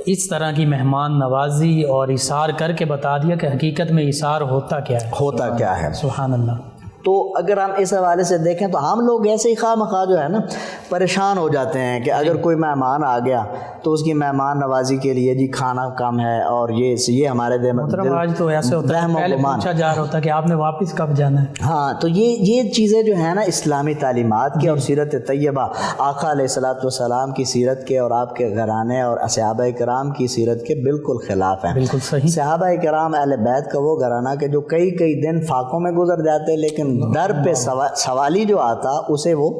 اس طرح کی مہمان نوازی اور ایثار کر کے بتا دیا کہ حقیقت میں ایثار ہوتا کیا ہے. سبحان اللہ. تو اگر ہم اس حوالے سے دیکھیں تو ہم لوگ ایسے ہی خواہ مخواہ جو ہے نا پریشان ہو جاتے ہیں کہ اگر کوئی مہمان آ گیا تو اس کی مہمان نوازی کے لیے جی کھانا کم ہے اور یہ ہمارے دل آج تو ایسے ہوتا ہے پہلے پوچھا جا رہا ہوتا ہے کہ آپ نے واپس کب جانا ہے. ہاں تو یہ چیزیں جو ہیں نا اسلامی تعلیمات کی اور سیرت طیبہ آقا علیہ الصلوۃ والسلام کی سیرت کے اور آپ کے گھرانے اور صحابہ کرام کی سیرت کے بالکل خلاف ہیں. بالکل صحیح. صحابہ کرام اہل بیت کا وہ گھرانہ کہ جو کئی دن فاقوں میں گزر جاتے لیکن در پہ سوالی جو آتا اسے وہ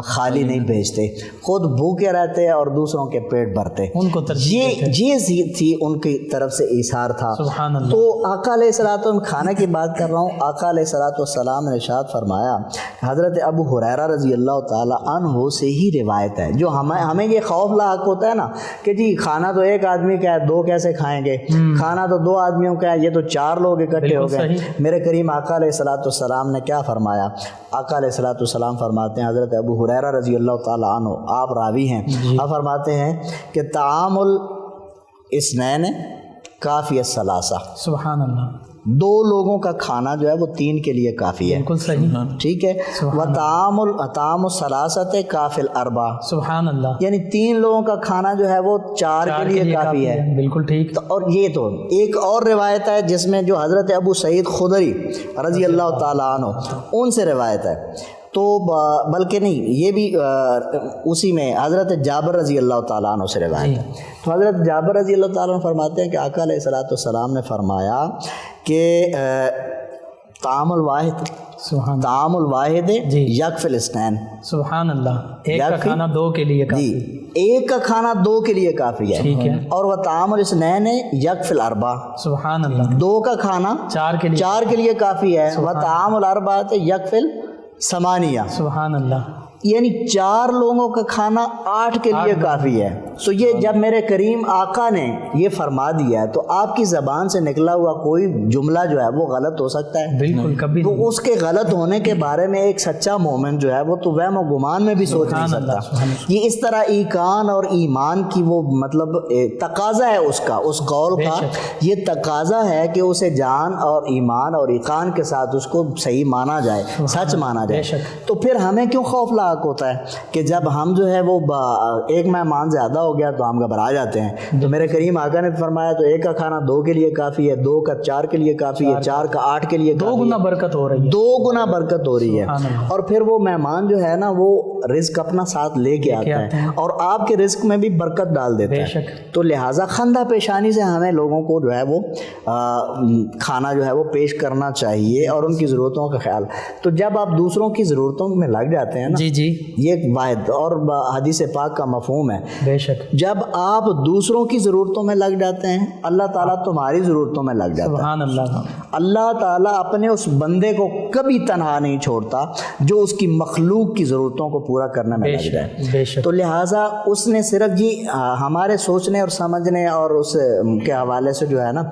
خالی نہیں بھیجتے, خود بھوکے رہتے اور دوسروں کے پیٹ بھرتے. ان کو یہ تھی ان کی طرف سے ایثار تھا. سبحان اللہ. تو آقا علیہ الصلوۃ کھانے کی بات کر رہا ہوں. آقا علیہ الصلوۃ والسلام نے ارشاد فرمایا, حضرت ابو ہریرہ رضی اللہ تعالی عنہ سے ہی روایت ہے, جو ہمیں یہ خوف لاحق ہوتا ہے نا کہ جی کھانا تو ایک آدمی کا ہے, دو کیسے کھائیں گے, کھانا تو دو آدمیوں کا ہے, یہ تو چار لوگ اکٹھے ہو گئے. میرے کریم آقا علیہ الصلوۃ والسلام نے کیا فرمایا؟ آقا علیہ الصلوۃ والسلام فرماتے ہیں, حضرت ابو ہریرہ رضی اللہ تعالی عنہ آپ راوی ہیں, آپ فرماتے ہیں کہ طعام الاثنین کافی الثلاثہ. سبحان اللہ. دو لوگوں کا کھانا جو ہے وہ تین کے لیے کافی ہے. بالکل صحیح. ٹھیک ہے. وطعام الثلاثۃ کافی الاربع. سبحان اللہ. یعنی تین لوگوں کا کھانا جو ہے وہ چار کے لیے کافی ہے. بالکل ٹھیک. اور یہ تو ایک اور روایت ہے جس میں جو حضرت ابو سعید خدری رضی اللہ تعالیٰ عنہ ان سے روایت ہے, تو بلکہ نہیں یہ بھی اسی میں حضرت جابر رضی اللہ تعالیٰ عنہ سے روایت ہے. تو حضرت جابر رضی اللہ تعالیٰ عنہ فرماتے ہیں کہ آقا علیہ الصلوۃ والسلام نے فرمایا کہ طعام الواحد یکفی الاثنین. سبحان اللہ. ایک کا کھانا دو کے لیے کافی. ایک کا کھانا دو کے لیے کافی ہے. ٹھیک ہے. اور وہ طعام الاثنین یکفی الاربع. سبحان اللہ. دو کا کھانا چار کے لیے کافی ہے. وہ طعام الاربعۃ یکفی الثمانیہ. سبحان اللہ. یعنی چار لوگوں کا کھانا 8 کے لیے کافی ہے. تو یہ جب میرے کریم آقا نے یہ فرما دیا ہے تو آپ کی زبان سے نکلا ہوا کوئی جملہ جو ہے وہ غلط ہو سکتا ہے؟ بالکل کبھی تو اس کے غلط ہونے کے بارے میں ایک سچا مومن جو ہے وہ تو وہم و گمان میں بھی سوچ نہیں سکتا. یہ اس طرح ایقان اور ایمان کی وہ مطلب تقاضا ہے اس کا, اس قول کا یہ تقاضا ہے کہ اسے جان اور ایمان اور ایقان کے ساتھ اس کو صحیح مانا جائے, سچ مانا جائے. تو پھر ہمیں کیوں خوف لاحق ہوتا ہے کہ جب ہم جو ہے وہ ایک مہمان زیادہ ہو گیا تو ہم گھبرا جاتے ہیں. تو میرے کریم آقا نے فرمایا تو ایک کا کھانا 2 کے لیے کافی ہے, 2 کا 4 کے لیے کافی ہے, 4 کا 8 کے لیے کافی ہے. 2 گنا برکت ہو رہی ہے. 2 گنا برکت ہو رہی ہے. اور پھر وہ مہمان جو ہے نا وہ رزق اپنا ساتھ لے کے آتا ہے اور آپ کے رزق میں بھی برکت ڈال دیتا ہے. تو لہٰذا خندہ پیشانی سے ہمیں لوگوں کو جو ہے وہ کھانا جو ہے وہ پیش کرنا چاہیے اور ان کی ضرورتوں کا خیال. تو جب آپ دوسروں کی ضرورتوں میں لگ جاتے ہیں نا, جی یہ ایک واحد اور حدیث پاک کا مفہوم ہے. بے شک. جب آپ دوسروں کی ضرورتوں میں لگ جاتے ہیں اللہ تعالیٰ تمہاری ضرورتوں میں لگ جاتا ہے. سبحان اللہ. اللہ تعالیٰ اپنے اس بندے کو کبھی تنہا نہیں چھوڑتا جو اس کی مخلوق کی ضرورتوں کو پورا کرنے میں لگ جائے. تو لہٰذا اس نے صرف ہمارے سوچنے اور سمجھنے اور اس کے حوالے سے جو ہے نا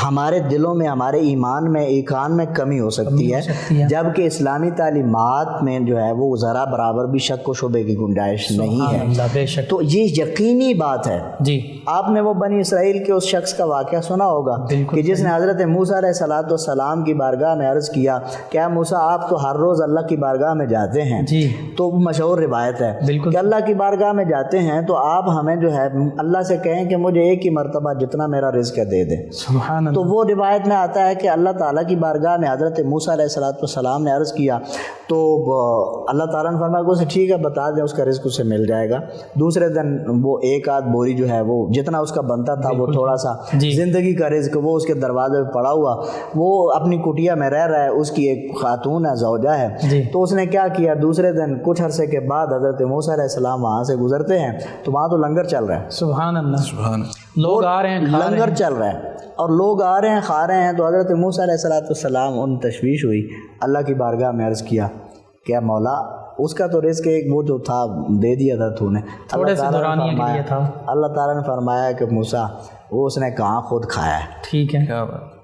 ہمارے دلوں میں ہمارے ایمان میں ایقان میں کمی ہو سکتی ہے, جبکہ اسلامی تعلیمات میں جو ہے وہ ذرا برابر بھی شک و شبے کی گنجائش نہیں ہے. تو یہ یقینی بات ہے. جی آپ نے وہ بنی اسرائیل کے اس شخص کا واقعہ سنا ہوگا کہ جس نے حضرت موسیٰ علیہ الصلوۃ والسلام کی بارگاہ میں عرض کیا کہ اے موسیٰ آپ تو ہر روز اللہ کی بارگاہ میں جاتے ہیں. تو مشہور روایت ہے کہ اللہ کی بارگاہ میں جاتے ہیں تو آپ ہمیں جو ہے اللہ سے کہیں کہ مجھے ایک ہی مرتبہ جتنا میرا رزق ہے دے دیں. تو وہ روایت میں آتا ہے کہ اللہ تعالیٰ کی بارگاہ میں حضرت موسیٰ علیہ الصلوۃ والسلام نے عرض کیا تو اللہ تعالیٰ نے فرمایا کہ اسے ٹھیک ہے بتا دیں, اس کا رزق اسے مل جائے گا. دوسرے دن وہ ایک آدھ بوری جو ہے وہ جتنا اس کا بنتا تھا وہ تھوڑا سا زندگی کا رزق وہ اس کے دروازے پہ پڑا ہوا, وہ اپنی کٹیا میں رہ رہا ہے, اس کی ایک خاتون ہے زوجہ ہے. تو اس نے کیا کیا, دوسرے دن کچھ عرصے کے بعد حضرت موسیٰ علیہ السلام وہاں سے گزرتے ہیں تو وہاں تو لنگر چل رہا ہے. سبحان اللہ. لوگ آ رہے ہیں, لنگر چل رہا ہے اور لوگ آ رہے ہیں کھا رہے ہیں. تو حضرت موسیٰ علیہ الصلوۃ والسلام ان تشویش ہوئی, اللہ کی بارگاہ میں عرض کیا کہ مولا اس کا تو رزق ایک وہ جو تھا دے دیا تھا تو نے. اللہ تعالیٰ نے فرمایا کہ موسیٰ وہ اس نے کہاں خود کھایا ہے. ٹھیک ہے.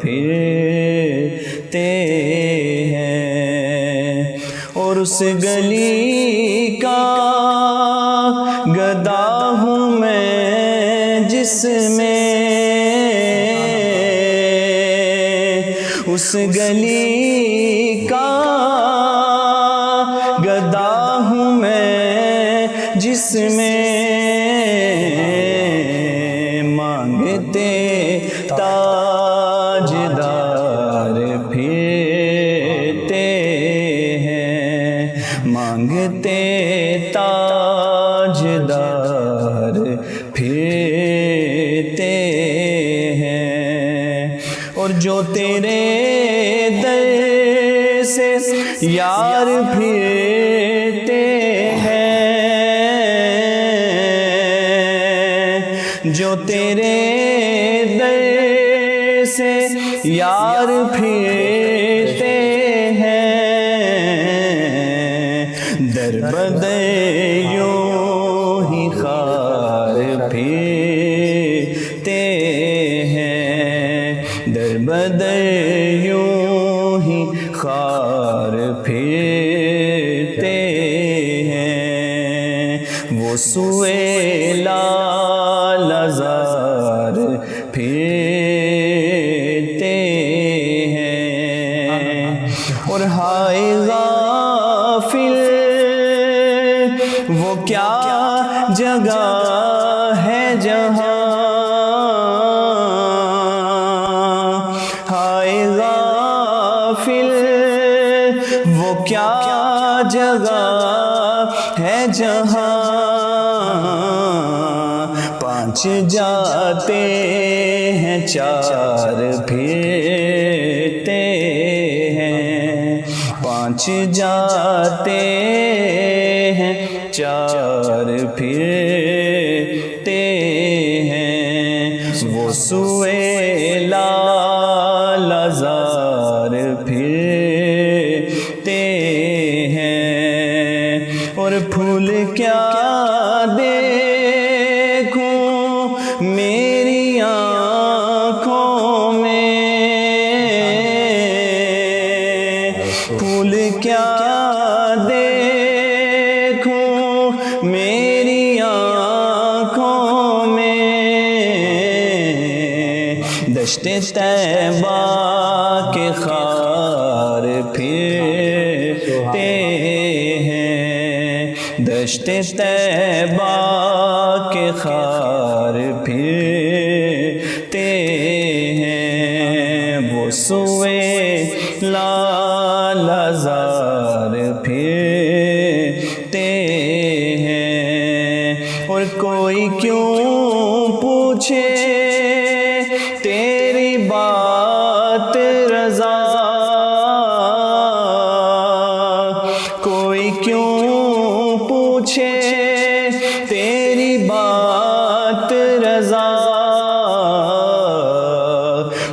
پھرتے ہیں، اور اس گلی کا گدا ہوں میں جس میں، اس گلی کا گدا ہوں میں جس میں مانگتے تاجدار پھرتے ہیں، مانگتے تاجدار پھرتے ہیں، اور جو تیرے در سے یار پھرتے ہیں، جو تیرے در سے یار پھرتے ہیں، در بدر یوں ہی خار پھرتے ہیں، در بدر یوں ہی خار پھرتے ہیں، وہ سوئے لالزار پھرتے ہیں، اور ہائے غافل وہ کیا جگہ ہے جہاں، ہائے غافل وہ کیا جگہ ہے جہاں، پانچ جاتے ہیں چار پھرتے ہیں، پانچ جاتے ہیں چار پھرتے ہیں، وہ سوئے لالزار پھرتے ہیں، اور پھول کیا دیکھوں میری آنکھوں میں، پھول کیا دیکھوں میری آنکھوں میں، دشت طیبہ کے خار پھرتے ہیں، دشت طیبہ کے خار پھرتے ہیں، وہ سوئے لالزار پھرتے ہیں، اور کوئی کیوں پوچھے تیری بات رضا، کوئی کیوں پوچھے تیری بات رضا،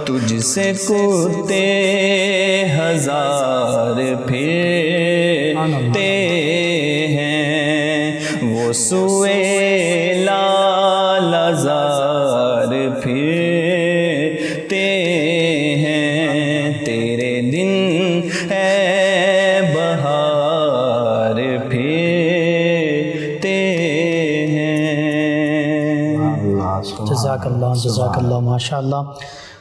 تجھ سے کتے ہزار پھرتے ہیں، وہ سوئے لالزار پھرتے ہیں، تیرے دن ہے بہار پھرتے ہیں۔ جزاک اللہ ماشاء اللہ۔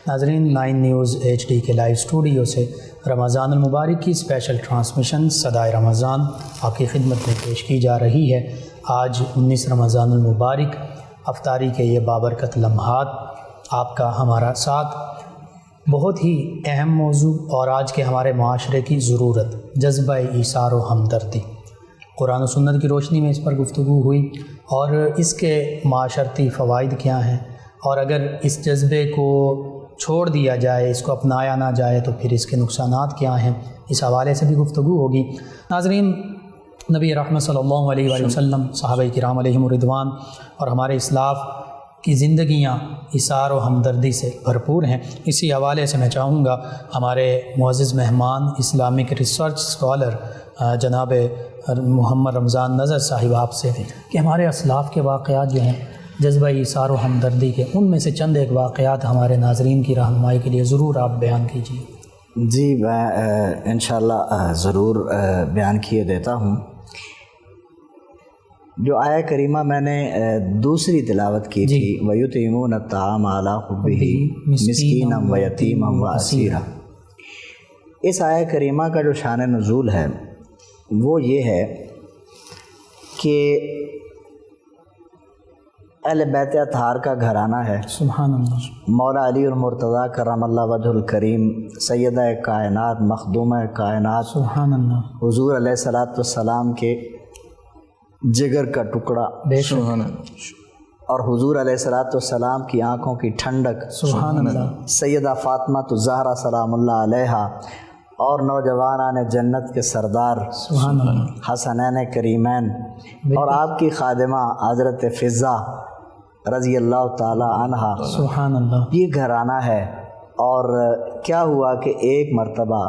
ناظرین، 9 نیوز HD کے لائیو اسٹوڈیو سے رمضان المبارک کی اسپیشل ٹرانسمیشن صدائے رمضان آپ کی خدمت میں پیش کی جا رہی ہے۔ آج 19 رمضان المبارک افطاری کے یہ بابرکت لمحات آپ کا ہمارا ساتھ، بہت ہی اہم موضوع اور آج کے ہمارے معاشرے کی ضرورت، جذبہ ایثار و ہمدردی، قرآن و سنت کی روشنی میں اس پر گفتگو ہوئی، اور اس کے معاشرتی فوائد کیا ہیں، اور اگر اس جذبے کو چھوڑ دیا جائے، اس کو اپنایا نہ جائے تو پھر اس کے نقصانات کیا ہیں، اس حوالے سے بھی گفتگو ہوگی۔ ناظرین، نبی رحمت صلی اللہ علیہ وآلہ وسلم، صحابہ کرام علیہم الرضوان اور ہمارے اسلاف کی زندگیاں ایثار و ہمدردی سے بھرپور ہیں۔ اسی حوالے سے میں چاہوں گا ہمارے معزز مہمان اسلامک ریسرچ اسکالر جناب محمد رمضان نظر صاحب آپ سے کہ ہمارے اسلاف کے واقعات جو ہیں جذبہ ایثار و ہمدردی کے، ان میں سے چند ایک واقعات ہمارے ناظرین کی رہنمائی کے لیے ضرور آپ بیان کیجیے۔ جی میں انشاءاللہ ضرور بیان کیے دیتا ہوں۔ جو آیہ کریمہ میں نے دوسری تلاوت کی تھی، وَيُطْعِمُونَ الطَّعَامَ عَلَىٰ حُبِّهِ مِسْكِينًا وَيَتِيمًا وَأَسِيرًا، اس آیہ کریمہ کا جو شان نزول ہے وہ یہ ہے کہ اہل بیت اطہار کا گھرانہ ہے۔ سبحان اللہ۔ مولا علی المرتضیٰ کرم اللہ وجہ الکریم، سیدہ کائنات، مخدومہ کائنات، سبحان اللہ، حضور علیہ الصلاۃ والسلام کے جگر کا ٹکڑا، بے شک، اور حضور علیہ الصلاۃ والسلام کی آنکھوں کی ٹھنڈک، سبحان اللہ، سیدہ فاطمہ الزہرا سلام اللہ علیہا، اور نوجوانان جنت کے سردار سبحان اللہ، حسنین کریمین، اور آپ کی خادمہ حضرت فضہ رضی اللہ تعالی عنہا، سبحان اللہ، یہ گھرانہ ہے۔ اور کیا ہوا کہ ایک مرتبہ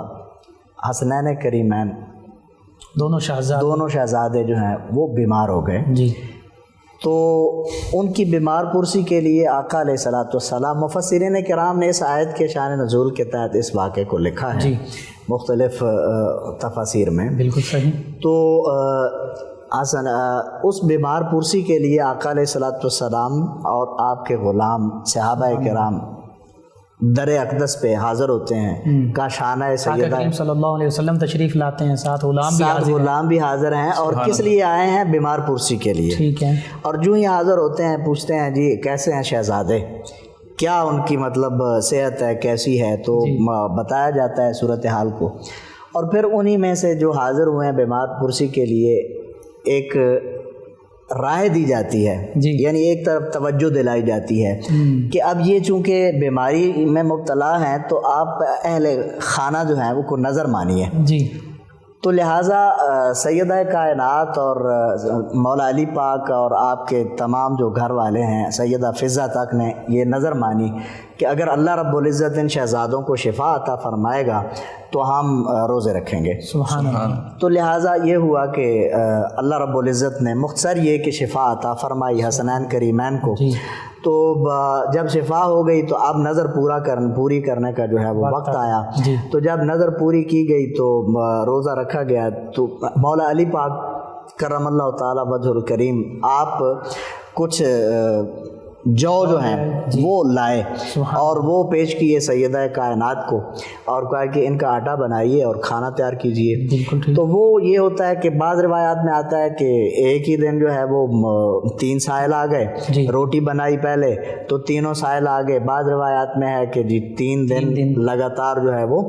حسنین کریمین دونوں شہزادے جو ہیں وہ بیمار ہو گئے، جی، تو ان کی بیمار پرسی کے لیے آقا علیہ الصلاۃ والسلام، مفسرین کرام نے اس آیت کے شان نزول کے تحت اس واقعے کو لکھا ہے جی، مختلف تفاسیر میں۔ بالکل صحیح۔ تو اس بیمار پرسی کے لیے آقا علیہ الصلاۃ والسلام اور آپ کے غلام صحابہ کرام در اقدس پہ حاضر ہوتے ہیں۔ کا شانہ سیدہ کریم صلی اللہ علیہ وسلم تشریف لاتے ہیں، ساتھ غلام بھی حاضر ہیں، اور کس لیے آئے ہیں؟ بیمار پرسی کے لیے۔ ٹھیک ہے۔ اور جو ہی حاضر ہوتے ہیں پوچھتے ہیں جی کیسے ہیں شہزادے، کیا ان کی مطلب صحت ہے، کیسی ہے؟ تو بتایا جاتا ہے صورتحال کو، اور پھر انہی میں سے جو حاضر ہوئے ہیں بیمار پرسی کے لیے ایک رائے دی جاتی ہے، یعنی ایک طرف توجہ دلائی جاتی ہے کہ اب یہ چونکہ بیماری میں مبتلا ہیں تو آپ اہل خانہ جو ہیں وہ کو نظر مانیے۔ جی، تو لہٰذا سیدہ کائنات اور مولا علی پاک اور آپ کے تمام جو گھر والے ہیں، سیدہ فضہ تک نے یہ نظر مانی کہ اگر اللہ رب العزت ان شہزادوں کو شفا عطا فرمائے گا تو ہم روزے رکھیں گے۔ سبحان اللہ۔ تو لہٰذا یہ ہوا کہ اللہ رب العزت نے مختصر یہ کہ شفا عطا فرمائی حسنین کریمین کو۔ تو جب شفا ہو گئی تو اب نظر پوری کرنے کا جو ہے وہ وقت آیا۔ تو جب نظر پوری کی گئی تو روزہ رکھا گیا، تو مولا علی پاک کرم اللہ تعالی وجہ الکریم آپ کچھ جو ہیں وہ لائے اور وہ پیش کیے سیدہ کائنات کو، اور کہا کہ ان کا آٹا بنائیے اور کھانا تیار کیجیے۔ تو وہ یہ ہوتا ہے کہ بعض روایات میں آتا ہے کہ ایک ہی دن جو ہے وہ 3 سائل آ گئے، روٹی بنائی پہلے تو تینوں سائل آ گئے۔ بعض روایات میں ہے کہ جی 3 دن لگاتار جو ہے وہ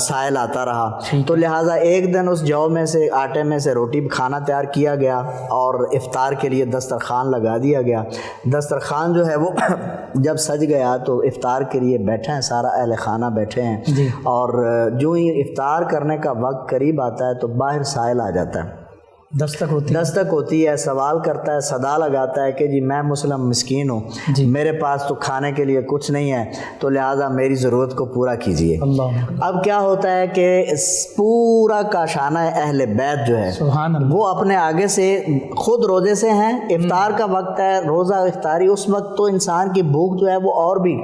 سائل آتا رہا۔ تو لہٰذا ایک دن اس جو میں سے آٹے میں سے روٹی کھانا تیار کیا گیا اور افطار کے لیے دسترخوان لگا دیا گیا۔ دسترخوان جو ہے وہ جب سج گیا تو افطار کے لیے بیٹھے ہیں، سارا اہل خانہ بیٹھے ہیں، اور جو ہی افطار کرنے کا وقت قریب آتا ہے تو باہر سائل آ جاتا ہے، دستک ہوتی ہے، سوال کرتا ہے، صدا لگاتا ہے کہ جی میں مسلم مسکین ہوں، میرے پاس تو کھانے کے لیے کچھ نہیں ہے، تو لہٰذا میری ضرورت کو پورا کیجیے۔ اب کیا ہوتا ہے کہ پورا کاشانہ اہل بیت جو ہے وہ اپنے آگے سے خود روزے سے ہیں، افطار کا وقت ہے، روزہ افطاری، اس وقت تو انسان کی بھوک جو ہے وہ اور بھی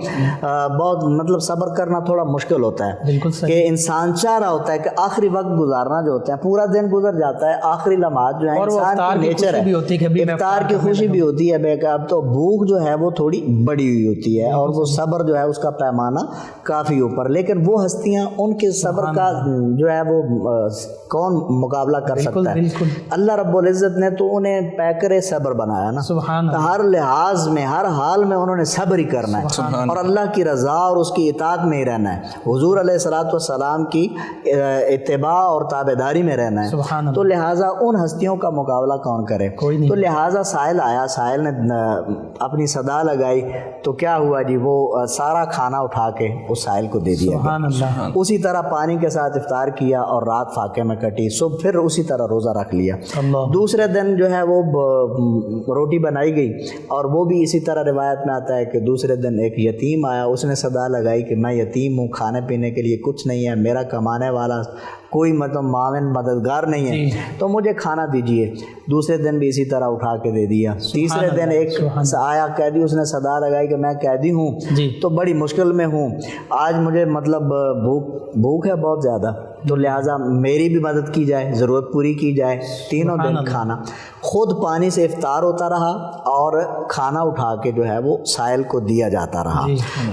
بہت مطلب صبر کرنا تھوڑا مشکل ہوتا ہے، کہ انسان چاہ رہا ہوتا ہے کہ آخری وقت گزارنا جو ہوتا ہے، پورا دن گزر جاتا ہے، آخری لمحات جو ہے انسان کی نیچر ہے، افطار کی خوشی بھی ہوتی ہے، اب تو بھوک جو ہے وہ تھوڑی بڑی ہوئی ہوتی ہے اور وہ صبر جو ہے اس کا پیمانہ کافی اوپر، لیکن وہ ہستیاں ان کے صبر کا جو ہے وہ کون مقابلہ کر سکتا ہے؟ اللہ رب العزت نے تو انہیں پیکر صبر بنایا نا، ہر لحاظ میں ہر حال میں انہوں نے صبر ہی کرنا ہے اور اللہ کی رضا اور اس کی اطاعت میں ہی رہنا ہے، حضور علیہ الصلاۃ والسلام کی اتباع اور تابعداری میں رہنا ہے۔ تو لہٰذا ان ہستیوں کا مقابلہ کون کرے؟ تو لہٰذا سائل آیا، سائل نے اپنی صدا لگائی تو کیا ہوا جی، وہ سارا کھانا اٹھا کے اس سائل کو دے دیا گیا، اسی طرح پانی کے ساتھ افطار کیا اور رات فاقے میں کٹی، صبح پھر اسی طرح روزہ رکھ لیا۔ دوسرے دن جو ہے وہ روٹی بنائی گئی اور وہ بھی اسی طرح روایت میں آتا ہے کہ دوسرے دن ایک یتیم آیا، اس نے صدا لگائی کہ میں یتیم ہوں، کھانے پینے کے لیے کچھ نہیں ہے، میرا کمانے والا کوئی مطلب معاون مددگار نہیں ہے تو مجھے کھانا دیجیے. دوسرے دن بھی اسی طرح اٹھا کے دے دیا. تیسرے دن ایک آیا قیدی, اس نے صدا لگائی کہ میں قیدی ہوں تو بڑی مشکل میں ہوں, آج مجھے مطلب بھوک ہے بہت زیادہ, تو لہٰذا میری بھی مدد کی جائے, ضرورت پوری کی جائے. تینوں دن کھانا, خود پانی سے افطار ہوتا رہا اور کھانا اٹھا کے جو ہے وہ سائل کو دیا جاتا رہا.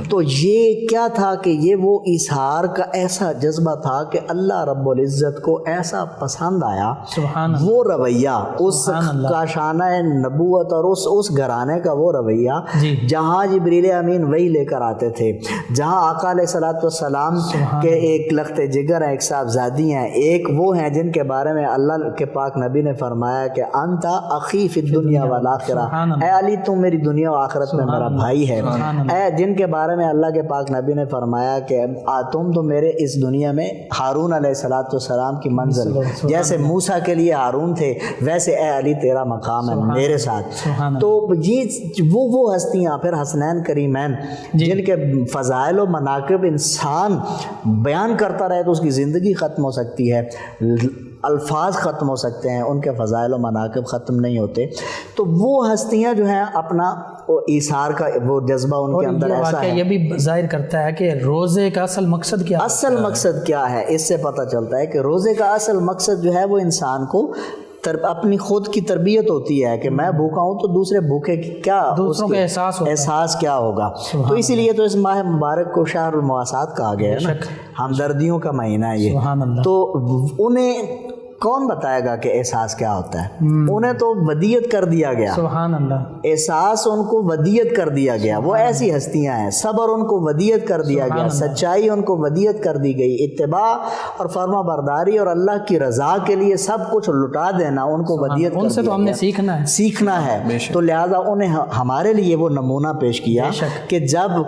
تو یہ کیا تھا کہ یہ وہ ایثار کا ایسا جذبہ تھا کہ اللہ رب العزت کو ایسا پسند آیا وہ رویہ, اس کاشانہ نبوت اور اس گھرانے کا وہ رویہ جہاں جبریل امین وہی لے کر آتے تھے, جہاں آقا علیہ الصلوۃ والسلام کے ایک لخت جگر ہیں, ایک صاحبزادی ہیں, ایک وہ ہیں جن کے بارے میں اللہ کے پاک نبی نے فرمایا کہ انت اخی فی الدنیا والآخرہ, اے علی تم میری دنیا و آخرت میں میرا بھائی ہے. اے جن کے بارے میں اللہ کے پاک نبی نے فرمایا کہ تم تو میرے اس دنیا میں ہارون علیہ الصلوۃ والسلام کی منزل, جیسے موسیٰ کے لیے ہارون تھے ویسے اے علی تیرا مقام ہے میرے ساتھ. تو یہ وہ ہستیاں, پھر حسنین کریمین جن کے فضائل و مناقب انسان بیان کرتا رہے تو اس کی زندگی ختم ہو سکتی ہے, الفاظ ختم ہو سکتے ہیں, ان کے فضائل و مناقب ختم نہیں ہوتے. تو وہ ہستیاں جو ہیں اپنا ایثار کا وہ جذبہ ان کے اندر ایسا ہے. یہ بھی ظاہر کرتا ہے کہ روزے کا اصل مقصد کیا ہے. اصل مقصد کیا ہے, اس سے پتہ چلتا ہے کہ روزے کا اصل مقصد جو ہے وہ انسان کو اپنی خود کی تربیت ہوتی ہے کہ میں بھوکا ہوں تو دوسرے بھوکے کیا, دوسروں کا احساس کیا ہوگا. تو اسی لیے تو اس ماہ مبارک کو شہر المواسات کہا گیا ہے نا, ہمدردیوں کا مہینہ ہے یہ. تو انہیں کون بتائے گا کہ احساس کیا ہوتا ہے, انہیں تو ودیت کر دیا گیا. سبحان اللہ, احساس ان کو ودیت کر دیا گیا. وہ ایسی ہستیاں ہیں, صبر ان کو ودیت کر دیا گیا, سچائی ان کو ودیت کر دی گئی, اتباع اور فرما برداری اور اللہ کی رضا کے لیے سب کچھ لٹا دینا ان کو ودیت کر دیا. ان سے تو ہم نے سیکھنا ہے. تو لہٰذا انہیں ہمارے لیے وہ نمونہ پیش کیا کہ جب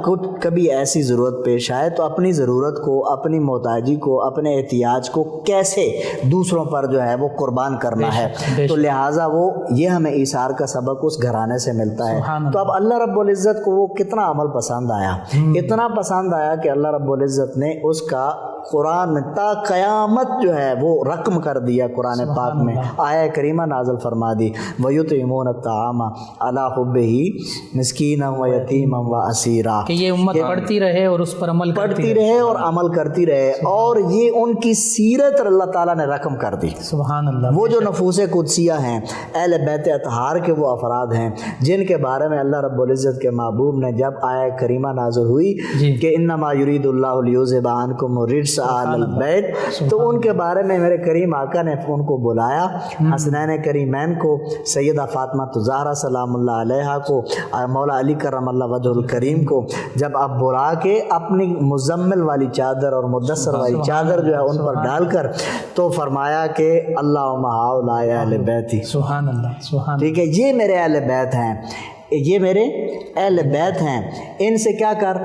کبھی ایسی ضرورت پیش آئے تو اپنی ضرورت کو, اپنی محتاجی کو, اپنے احتیاج کو کیسے دوسروں پر جو ہے وہ قربان کرنا ہے. تو لہٰذا وہ یہ ہمیں ایثار کا سبق اس گھرانے سے ملتا ہے. تو اب اللہ رب العزت کو وہ کتنا عمل پسند آیا, اتنا پسند آیا کہ اللہ رب العزت نے اس کا قرآن میں تا قیامت جو ہے وہ رقم کر دیا. قرآن پاک میں آیہ کریمہ نازل فرما دی, وَيُطْعِمُونَ الطَّعَامَ عَلَىٰ حُبِّهِ مِسْكِينًا وَيَتِيمًا وَأَسِيرًا, کہ یہ امت پڑھتی رہے اور اس پر عمل پڑھتی رہے اور عمل کرتی رہے. اور یہ ان کی سیرت اللہ تعالیٰ نے رقم کر دی. سبحان اللہ. وہ جو نفوس قدسیہ ہیں, اہل بیت اطہار کے وہ افراد ہیں جن کے بارے میں اللہ رب العزت کے محبوب نے جب آیہ کریمہ نازل ہوئی کہ انما یرید اللہ لیذھب عنکم الرجس اہل البیت, تو ان کے بارے میں میرے کریم آقا نے ان کو بلایا, حسنین کریمین کو, سیدہ فاطمہ الزہرا سلام اللہ علیہا کو, مولا علی کرم اللہ وجہ الکریم کو, جب آپ بلا کے اپنی مزمل والی چادر اور مدثر والی چادر جو ہے ان پر ڈال کر تو فرمایا کہ اللہم ہؤلاء اہل بیتی. سبحان اللہ, سبحان. ٹھیک ہے, یہ میرے اہل بیت ہیں, یہ میرے اہل بیت ہیں, ان سے کیا کر,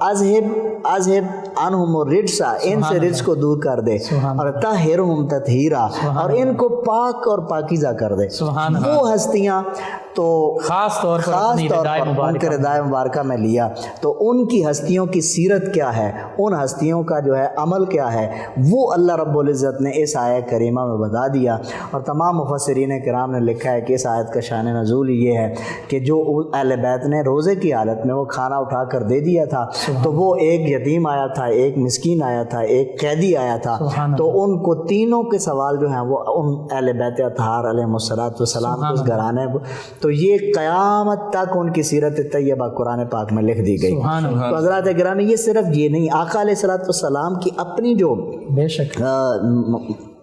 اذہب عنہم الرجس, ان سے رجس کو دور کر دے, اور طہرہم تطہیرا, اور ان کو پاک اور پاکیزہ کر دے. وہ ہستیاں تو خاص طور پر ان کے ردائے مبارکہ میں لیا. تو ان کی ہستیوں کی سیرت کیا ہے, ان ہستیوں کا جو ہے عمل کیا ہے, وہ اللہ رب العزت نے اس آیہ کریمہ میں بتا دیا. اور تمام مفسرین کرام نے لکھا ہے کہ اس آیت کا شان نزول یہ ہے کہ جو اہل بیت نے روزے کی حالت میں وہ کھانا اٹھا کر دے دیا تھا, تو وہ ایک یتیم آیا تھا, ایک مسکین آیا تھا, ایک قیدی آیا تھا, تو ان کو تینوں کے سوال جو ہیں وہ ان اہل بیت اطہار علیہ الصلوۃ والسلام کے اس گھرانے, تو یہ قیامت تک ان کی سیرت طیبہ قرآن پاک میں لکھ دی گئی. تو حضرات گرامی, یہ صرف یہ نہیں, آقا علیہ الصلوۃ والسلام کی اپنی جو بے شک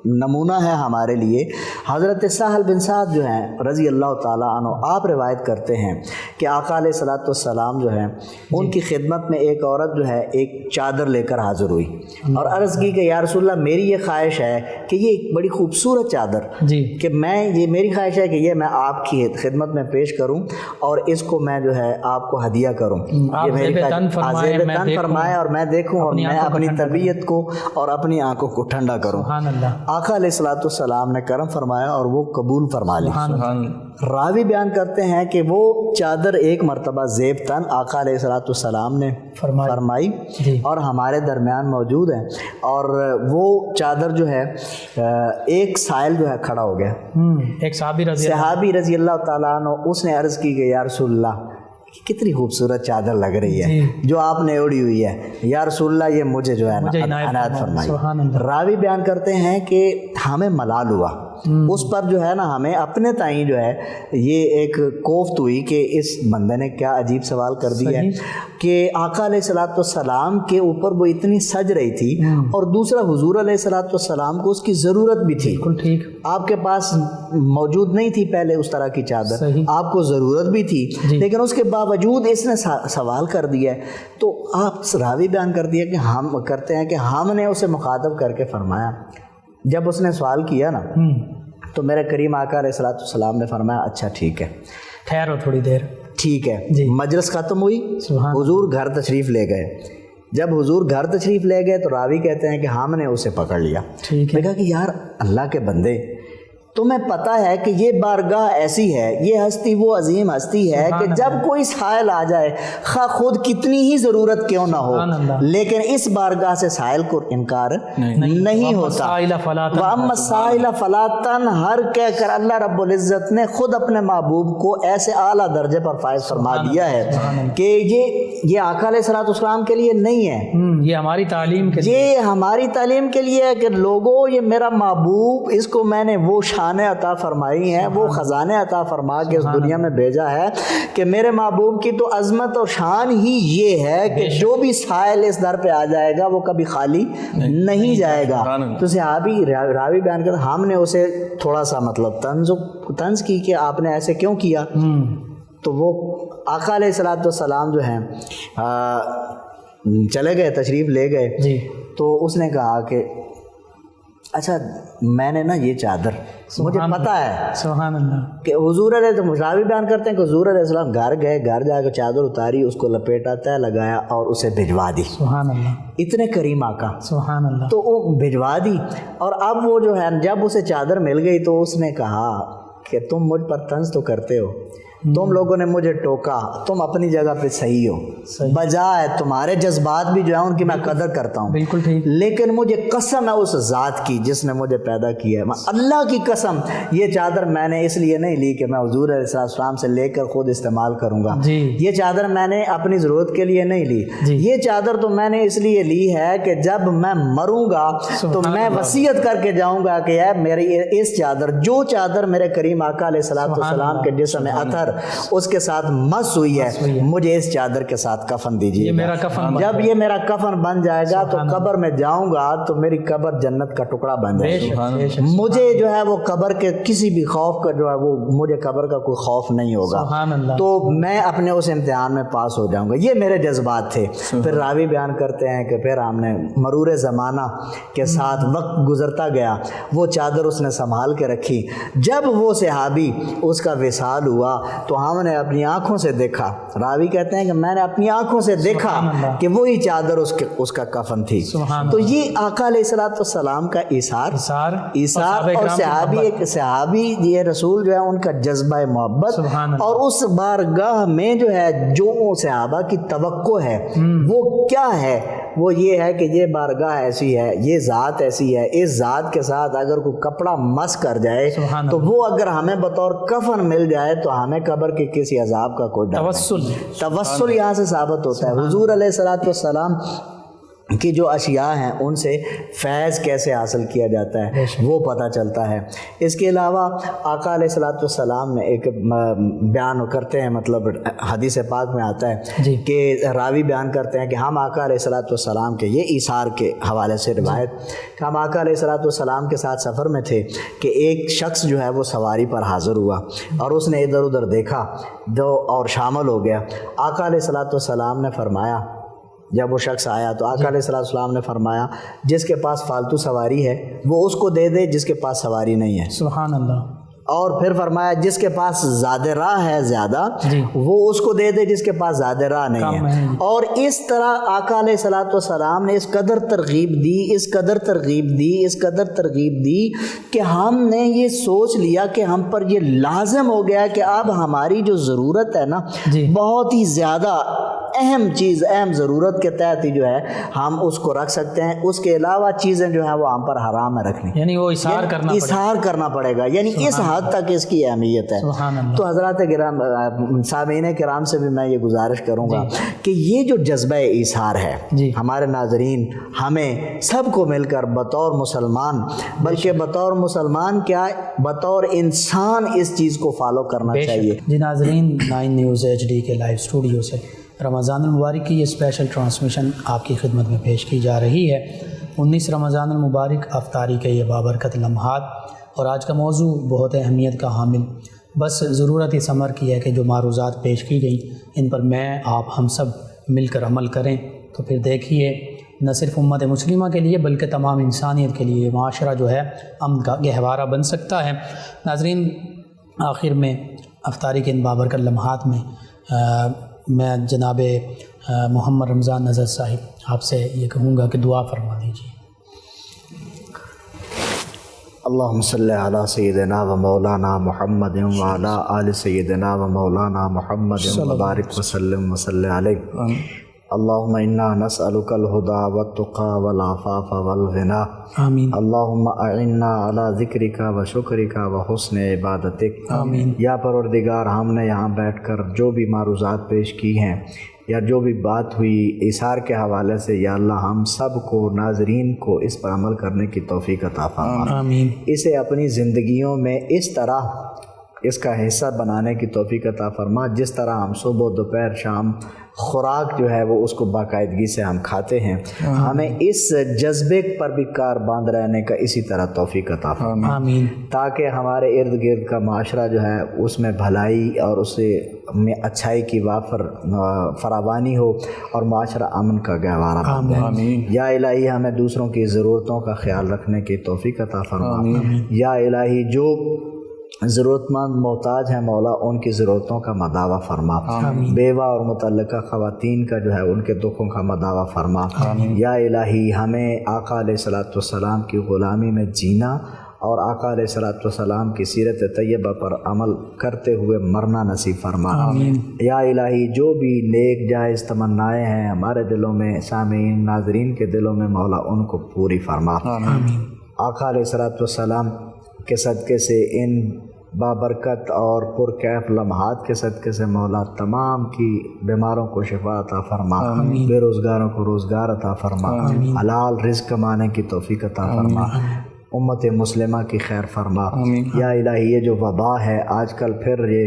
نمونہ ہے ہمارے لیے, حضرت سہل بن سعد جو ہیں رضی اللہ تعالیٰ عنہ, آپ روایت کرتے ہیں کہ آقا علیہ الصلوۃ والسلام جو ہیں ان کی خدمت میں ایک عورت جو ہے ایک چادر لے کر حاضر ہوئی اور عرض کی کہ یا رسول اللہ میری یہ خواہش ہے کہ یہ ایک بڑی خوبصورت چادر کہ یہ میری خواہش ہے کہ یہ میں آپ کی خدمت میں پیش کروں اور اس کو میں جو ہے آپ کو ہدیہ کروں, یہ میری تن فرمائے اور میں دیکھوں اور میں اپنی طبیعت کو اور اپنی آنکھوں کو ٹھنڈا کروں. آقا علیہ الصلوۃ والسلام نے کرم فرمایا اور وہ قبول فرما لی۔ سبحان اللہ۔ راوی بیان کرتے ہیں کہ وہ چادر ایک مرتبہ زیب تن آقا علیہ الصلوۃ والسلام نے فرمائی اور ہمارے درمیان موجود ہیں، اور وہ چادر جو ہے ایک سائل جو ہے کھڑا ہو گیا، ایک صحابی رضی اللہ تعالیٰ عنہ، اس نے عرض کی کہ یا رسول اللہ کتنی خوبصورت چادر لگ رہی ہے جو آپ نے اوڑی ہوئی ہے، یا رسول اللہ یہ مجھے جو ہے عنایت فرمائی۔ راوی بیان کرتے ہیں کہ ہمیں ملال ہوا اس پر جو ہے نا، ہمیں اپنے تائیں جو ہے یہ ایک کوفت ہوئی کہ اس بندے نے کیا عجیب سوال کر دیا ہے کہ آقا علیہ الصلوۃ والسلام کے اوپر وہ اتنی سج رہی تھی، اور دوسرا حضور علیہ الصلوۃ والسلام کو اس کی ضرورت بھی تھی، بالکل ٹھیک، آپ کے پاس موجود نہیں تھی پہلے اس طرح کی چادر، آپ کو ضرورت بھی تھی، لیکن اس کے باوجود اس نے سوال کر دیا ہے۔ تو آپ راوی بیان کر دیا کہ ہم کرتے ہیں کہ ہم نے اسے مخاطب کر کے فرمایا، جب اس نے سوال کیا نا تو میرے کریم آقا علیہ الصلوۃ والسلام نے فرمایا اچھا ٹھیک ہے، ٹھہرو تھوڑی دیر، ٹھیک ہے۔ مجلس ختم ہوئی، حضور گھر تشریف لے گئے۔ جب حضور گھر تشریف لے گئے تو راوی کہتے ہیں کہ ہم نے اسے پکڑ لیا، کہا کہ یار اللہ کے بندے، تمہیں پتہ ہے کہ یہ بارگاہ ایسی ہے، یہ ہستی وہ عظیم ہستی ہے کہ جب کوئی سائل آ جائے خواہ خود کتنی ہی ضرورت کیوں نہ ہو، لیکن اس بارگاہ سے سائل کو انکار نہیں ہوتا۔ وَأَمَّا السَّائِلَ فَلَا تَنْهَرْ کہہ کر اللہ رب العزت نے خود اپنے محبوب کو ایسے اعلیٰ درجے پر فائز فرما دیا ہے کہ یہ آقا علیہ الصلوۃ والسلام کے لیے نہیں ہے، یہ ہماری تعلیم کے لیے، یہ ہماری تعلیم کے لیے ہے کہ لوگوں یہ میرا محبوب، اس کو میں نے وہ شان عطا فرمائی ہیں، وہ خزانے عطا فرما کے اس دنیا میں بھیجا ہے کہ میرے محبوب کی تو عظمت اور شان ہی یہ ہے کہ جو بھی سائل اس در پہ آ جائے گا وہ کبھی خالی نہیں جائے گا۔ تو صحابی راوی بیان کرتا ہم نے اسے تھوڑا سا مطلب طنز کی کہ آپ نے ایسے کیوں کیا، تو وہ آقا علیہ الصلوۃ والسلام جو ہیں چلے گئے، تشریف لے گئے، تو اس نے کہا کہ اچھا میں نے نا یہ چادر مجھے پتہ ہے، سبحان اللہ، کہ حضور علیہ راوی بیان کرتے ہیں کہ حضور علیہ السلام گھر گئے، گھر جا کے چادر اتاری، اس کو لپیٹا، تہ لگایا اور اسے بھجوا دی۔ سبحان اللہ، اتنے کریم آقا، سبحان اللہ، تو وہ بھجوا دی، اور اب وہ جو ہے جب اسے چادر مل گئی تو اس نے کہا کہ تم مجھ پر طنز تو کرتے ہو، تم لوگوں نے مجھے ٹوکا، تم اپنی جگہ پہ صحیح ہو، بجائے تمہارے جذبات بھی جو ہے ان کی میں قدر کرتا ہوں، بالکل ٹھیک، لیکن مجھے قسم ہے اس ذات کی جس نے مجھے پیدا کیا ہے، اللہ کی قسم یہ چادر میں نے اس لیے نہیں لی کہ میں حضور علیہ السلام سے لے کر خود استعمال کروں گا، یہ چادر میں نے اپنی ضرورت کے لیے نہیں لی، یہ چادر تو میں نے اس لیے لی ہے کہ جب میں مروں گا تو میں وصیت کر کے جاؤں گا کہ اے میری اس چادر، جو چادر میرے کریم آقا علیہ السلام کے جسم اطہر اس کے ساتھ مس ہوئی ہے، مجھے اس چادر کے ساتھ کفن دیجیے، جب یہ میرا کفن بن جائے گا تو قبر میں جاؤں گا تو میری قبر جنت کا ٹکڑا بن جائے گا، مجھے جو ہے وہ قبر کے کسی بھی خوف کا جو ہے وہ مجھے قبر کا کوئی خوف نہیں ہوگا، تو میں اپنے اس امتحان میں پاس ہو جاؤں گا، یہ میرے جذبات تھے۔ پھر راوی بیان کرتے ہیں کہ پھر ہم نے مرور زمانہ کے ساتھ وقت گزرتا گیا، وہ چادر اس نے سنبھال کے رکھی، جب وہ صحابی اس کا وصال ہوا تو ہم نے اپنی آنکھوں سے دیکھا، راوی کہتے ہیں کہ میں نے اپنی آنکھوں سے دیکھا کہ وہی چادر اس کا کفن تھی۔ تو یہ آقا علیہ الصلوۃ والسلام کا ایثار اور صحابی یہ رسول جو ہے ان کا جذبہ محبت، اور اس بارگاہ میں جو ہے جو صحابہ کی توقع ہے وہ کیا ہے، وہ یہ ہے کہ یہ بارگاہ ایسی ہے، یہ ذات ایسی ہے، اس ذات کے ساتھ اگر کوئی کپڑا مس کر جائے تو وہ اگر ہمیں بطور کفن مل جائے تو ہمیں قبر کے کسی عذاب کا کوئی ڈر نہیں۔ توسل یہاں سے ثابت ہوتا ہے، حضور علیہ الصلوۃ والسلام کی جو اشیاء ہیں ان سے فیض کیسے حاصل کیا جاتا ہے وہ پتہ چلتا ہے۔ اس کے علاوہ آقا علیہ الصلوۃ والسلام میں ایک بیان کرتے ہیں، مطلب حدیث پاک میں آتا ہے کہ راوی بیان کرتے ہیں کہ ہم آقا علیہ الصلوۃ والسلام کے یہ ایثار کے حوالے سے روایت کہ ہم آقا علیہ الصلوۃ والسلام کے ساتھ سفر میں تھے کہ ایک شخص جو ہے وہ سواری پر حاضر ہوا اور اس نے ادھر ادھر دیکھا اور شامل ہو گیا۔ آقا علیہ الصلوۃ والسلام نے فرمایا، جب وہ شخص آیا تو آقا علیہ السلام نے فرمایا جس کے پاس فالتو سواری ہے وہ اس کو دے دے جس کے پاس سواری نہیں ہے۔ سبحان اللہ۔ اور پھر فرمایا جس کے پاس زیادہ راہ ہے زیادہ وہ اس کو دے دے جس کے پاس زیادہ راہ نہیں ہے. اور اس طرح آقا علیہ الصلوۃ والسلام نے اس قدر ترغیب دی کہ ہم نے یہ سوچ لیا کہ ہم پر یہ لازم ہو گیا کہ اب ہماری جو ضرورت ہے نا بہت ہی زیادہ اہم ضرورت کے تحت ہی جو ہے ہم اس کو رکھ سکتے ہیں. اس کے علاوہ چیزیں جو ہیں وہ ہم پر حرام ہے رکھنی, یعنی وہ اثار کرنا پڑے گا, یعنی اس حد تک اس کی اہمیت ہے. تو حضرات کرام, سامعین کرام سے بھی میں یہ گزارش کروں گا کہ یہ جو جذبہ ایثار ہے ہمارے ناظرین, ہمیں سب کو مل کر بطور مسلمان, بلکہ بطور مسلمان کیا بطور انسان اس چیز کو فالو کرنا چاہیے. جی ناظرین, 9 نیوز HD کے لائیو اسٹوڈیو سے رمضان المبارک کی یہ اسپیشل ٹرانسمیشن آپ کی خدمت میں پیش کی جا رہی ہے. 19 رمضان المبارک افطاری کے یہ بابرکت لمحات, اور آج کا موضوع بہت اہمیت کا حامل. بس ضرورت اس امر کی ہے کہ جو معروضات پیش کی گئیں ان پر میں آپ ہم سب مل کر عمل کریں, تو پھر دیکھیے نہ صرف امت مسلمہ کے لیے بلکہ تمام انسانیت کے لیے معاشرہ جو ہے امن کا گہوارہ بن سکتا ہے. ناظرین, آخر میں افطاری کے ان بابرکت لمحات میں میں جناب محمد رمضان نظر صاحب آپ سے یہ کہوں گا کہ دعا فرما دیجیے. اللہم صلی علی سیدنا و مولانا محمد و علی آل سیدنا و مولانا محمد مبارک وسلم وصلی علیہ. اللہم انا نسألک الہدی والتقی والعفاف والغنی. آمین. اللہم اعنا علی ذکرک و شکرک و حسن عبادتک. آمین. یا پروردگار, ہم نے یہاں بیٹھ کر جو بھی معروضات پیش کی ہیں یا جو بھی بات ہوئی ایثار کے حوالے سے, یا اللہ ہم سب کو ناظرین کو اس پر عمل کرنے کی توفیق عطا فرما. آمین. اسے اپنی زندگیوں میں اس طرح اس کا حصہ بنانے کی توفیق عطا فرما جس طرح ہم صبح دوپہر شام خوراک جو ہے وہ اس کو باقاعدگی سے ہم کھاتے ہیں. ہمیں اس جذبے پر بھی کار باندھ رہنے کا اسی طرح توفیق عطا فرما. آمین. تاکہ ہمارے ارد گرد کا معاشرہ جو ہے اس میں بھلائی اور اسے میں اچھائی کی وافر فراوانی ہو اور معاشرہ امن کا گہوارہ بن جائے. یا الہی ہمیں دوسروں کی ضرورتوں کا خیال رکھنے کی توفیق عطا فرما. یا الہی جو ضرورت مند محتاج ہیں مولا ان کی ضرورتوں کا مداوع فرما. بیوہ اور متعلقہ خواتین کا جو ہے ان کے دکھوں کا مداوع فرما. یا الہی ہمیں آقا علیہ الصلوۃ والسلام کی غلامی میں جینا اور آقا علیہ الصلوۃ والسلام کی سیرت طیبہ پر عمل کرتے ہوئے مرنا نصیب فرما. یا الہی جو بھی نیک جائز تمنائیں ہیں ہمارے دلوں میں, سامعین ناظرین کے دلوں میں مولا ان کو پوری فرما. آقا علیہ الصلوۃ والسلام کے صدقے سے, ان بابرکت اور پرکیف لمحات کے صدقے سے مولا تمام کی بیماروں کو شفا عطا فرما. بے روزگاروں کو روزگار عطا فرما. حلال رزق کمانے کی توفیق عطا فرما. امت مسلمہ کی خیر فرما. یا الہی یہ جو وبا ہے آج کل پھر یہ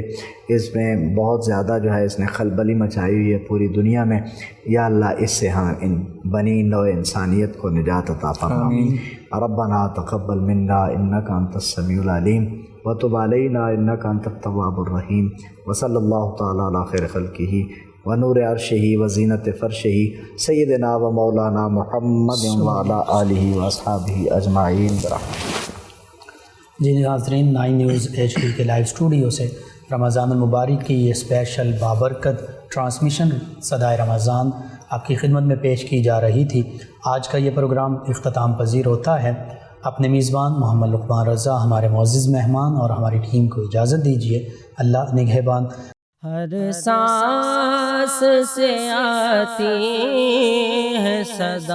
اس میں بہت زیادہ جو ہے اس نے خلبلی مچائی ہوئی ہے پوری دنیا میں, یا اللہ اس سے ہم ان بنی نوع انسانیت کو نجات عطا فرما. ربنا تقبل منا انک انت السمیع العلیم وتب علینا انک انت التواب الرحیم. وصلی اللہ تعالی علی خیر خلقہ ونور عرشہ وزینت فرشہ سیدنا و مولانا محمد وعلی آلہ واصحابہ اجمعین. جی ناظرین, 9 نیوز HD کے لائیو اسٹوڈیو سے رمضان المبارک کی یہ اسپیشل بابرکت ٹرانسمیشن صدائے رمضان آپ کی خدمت میں پیش کی جا رہی تھی. آج کا یہ پروگرام اختتام پذیر ہوتا ہے. اپنے میزبان محمد لقمان رضا, ہمارے معزز مہمان اور ہماری ٹیم کو اجازت دیجیے. اللہ نگہبان. ہر سانس سے آتی ہے صدائے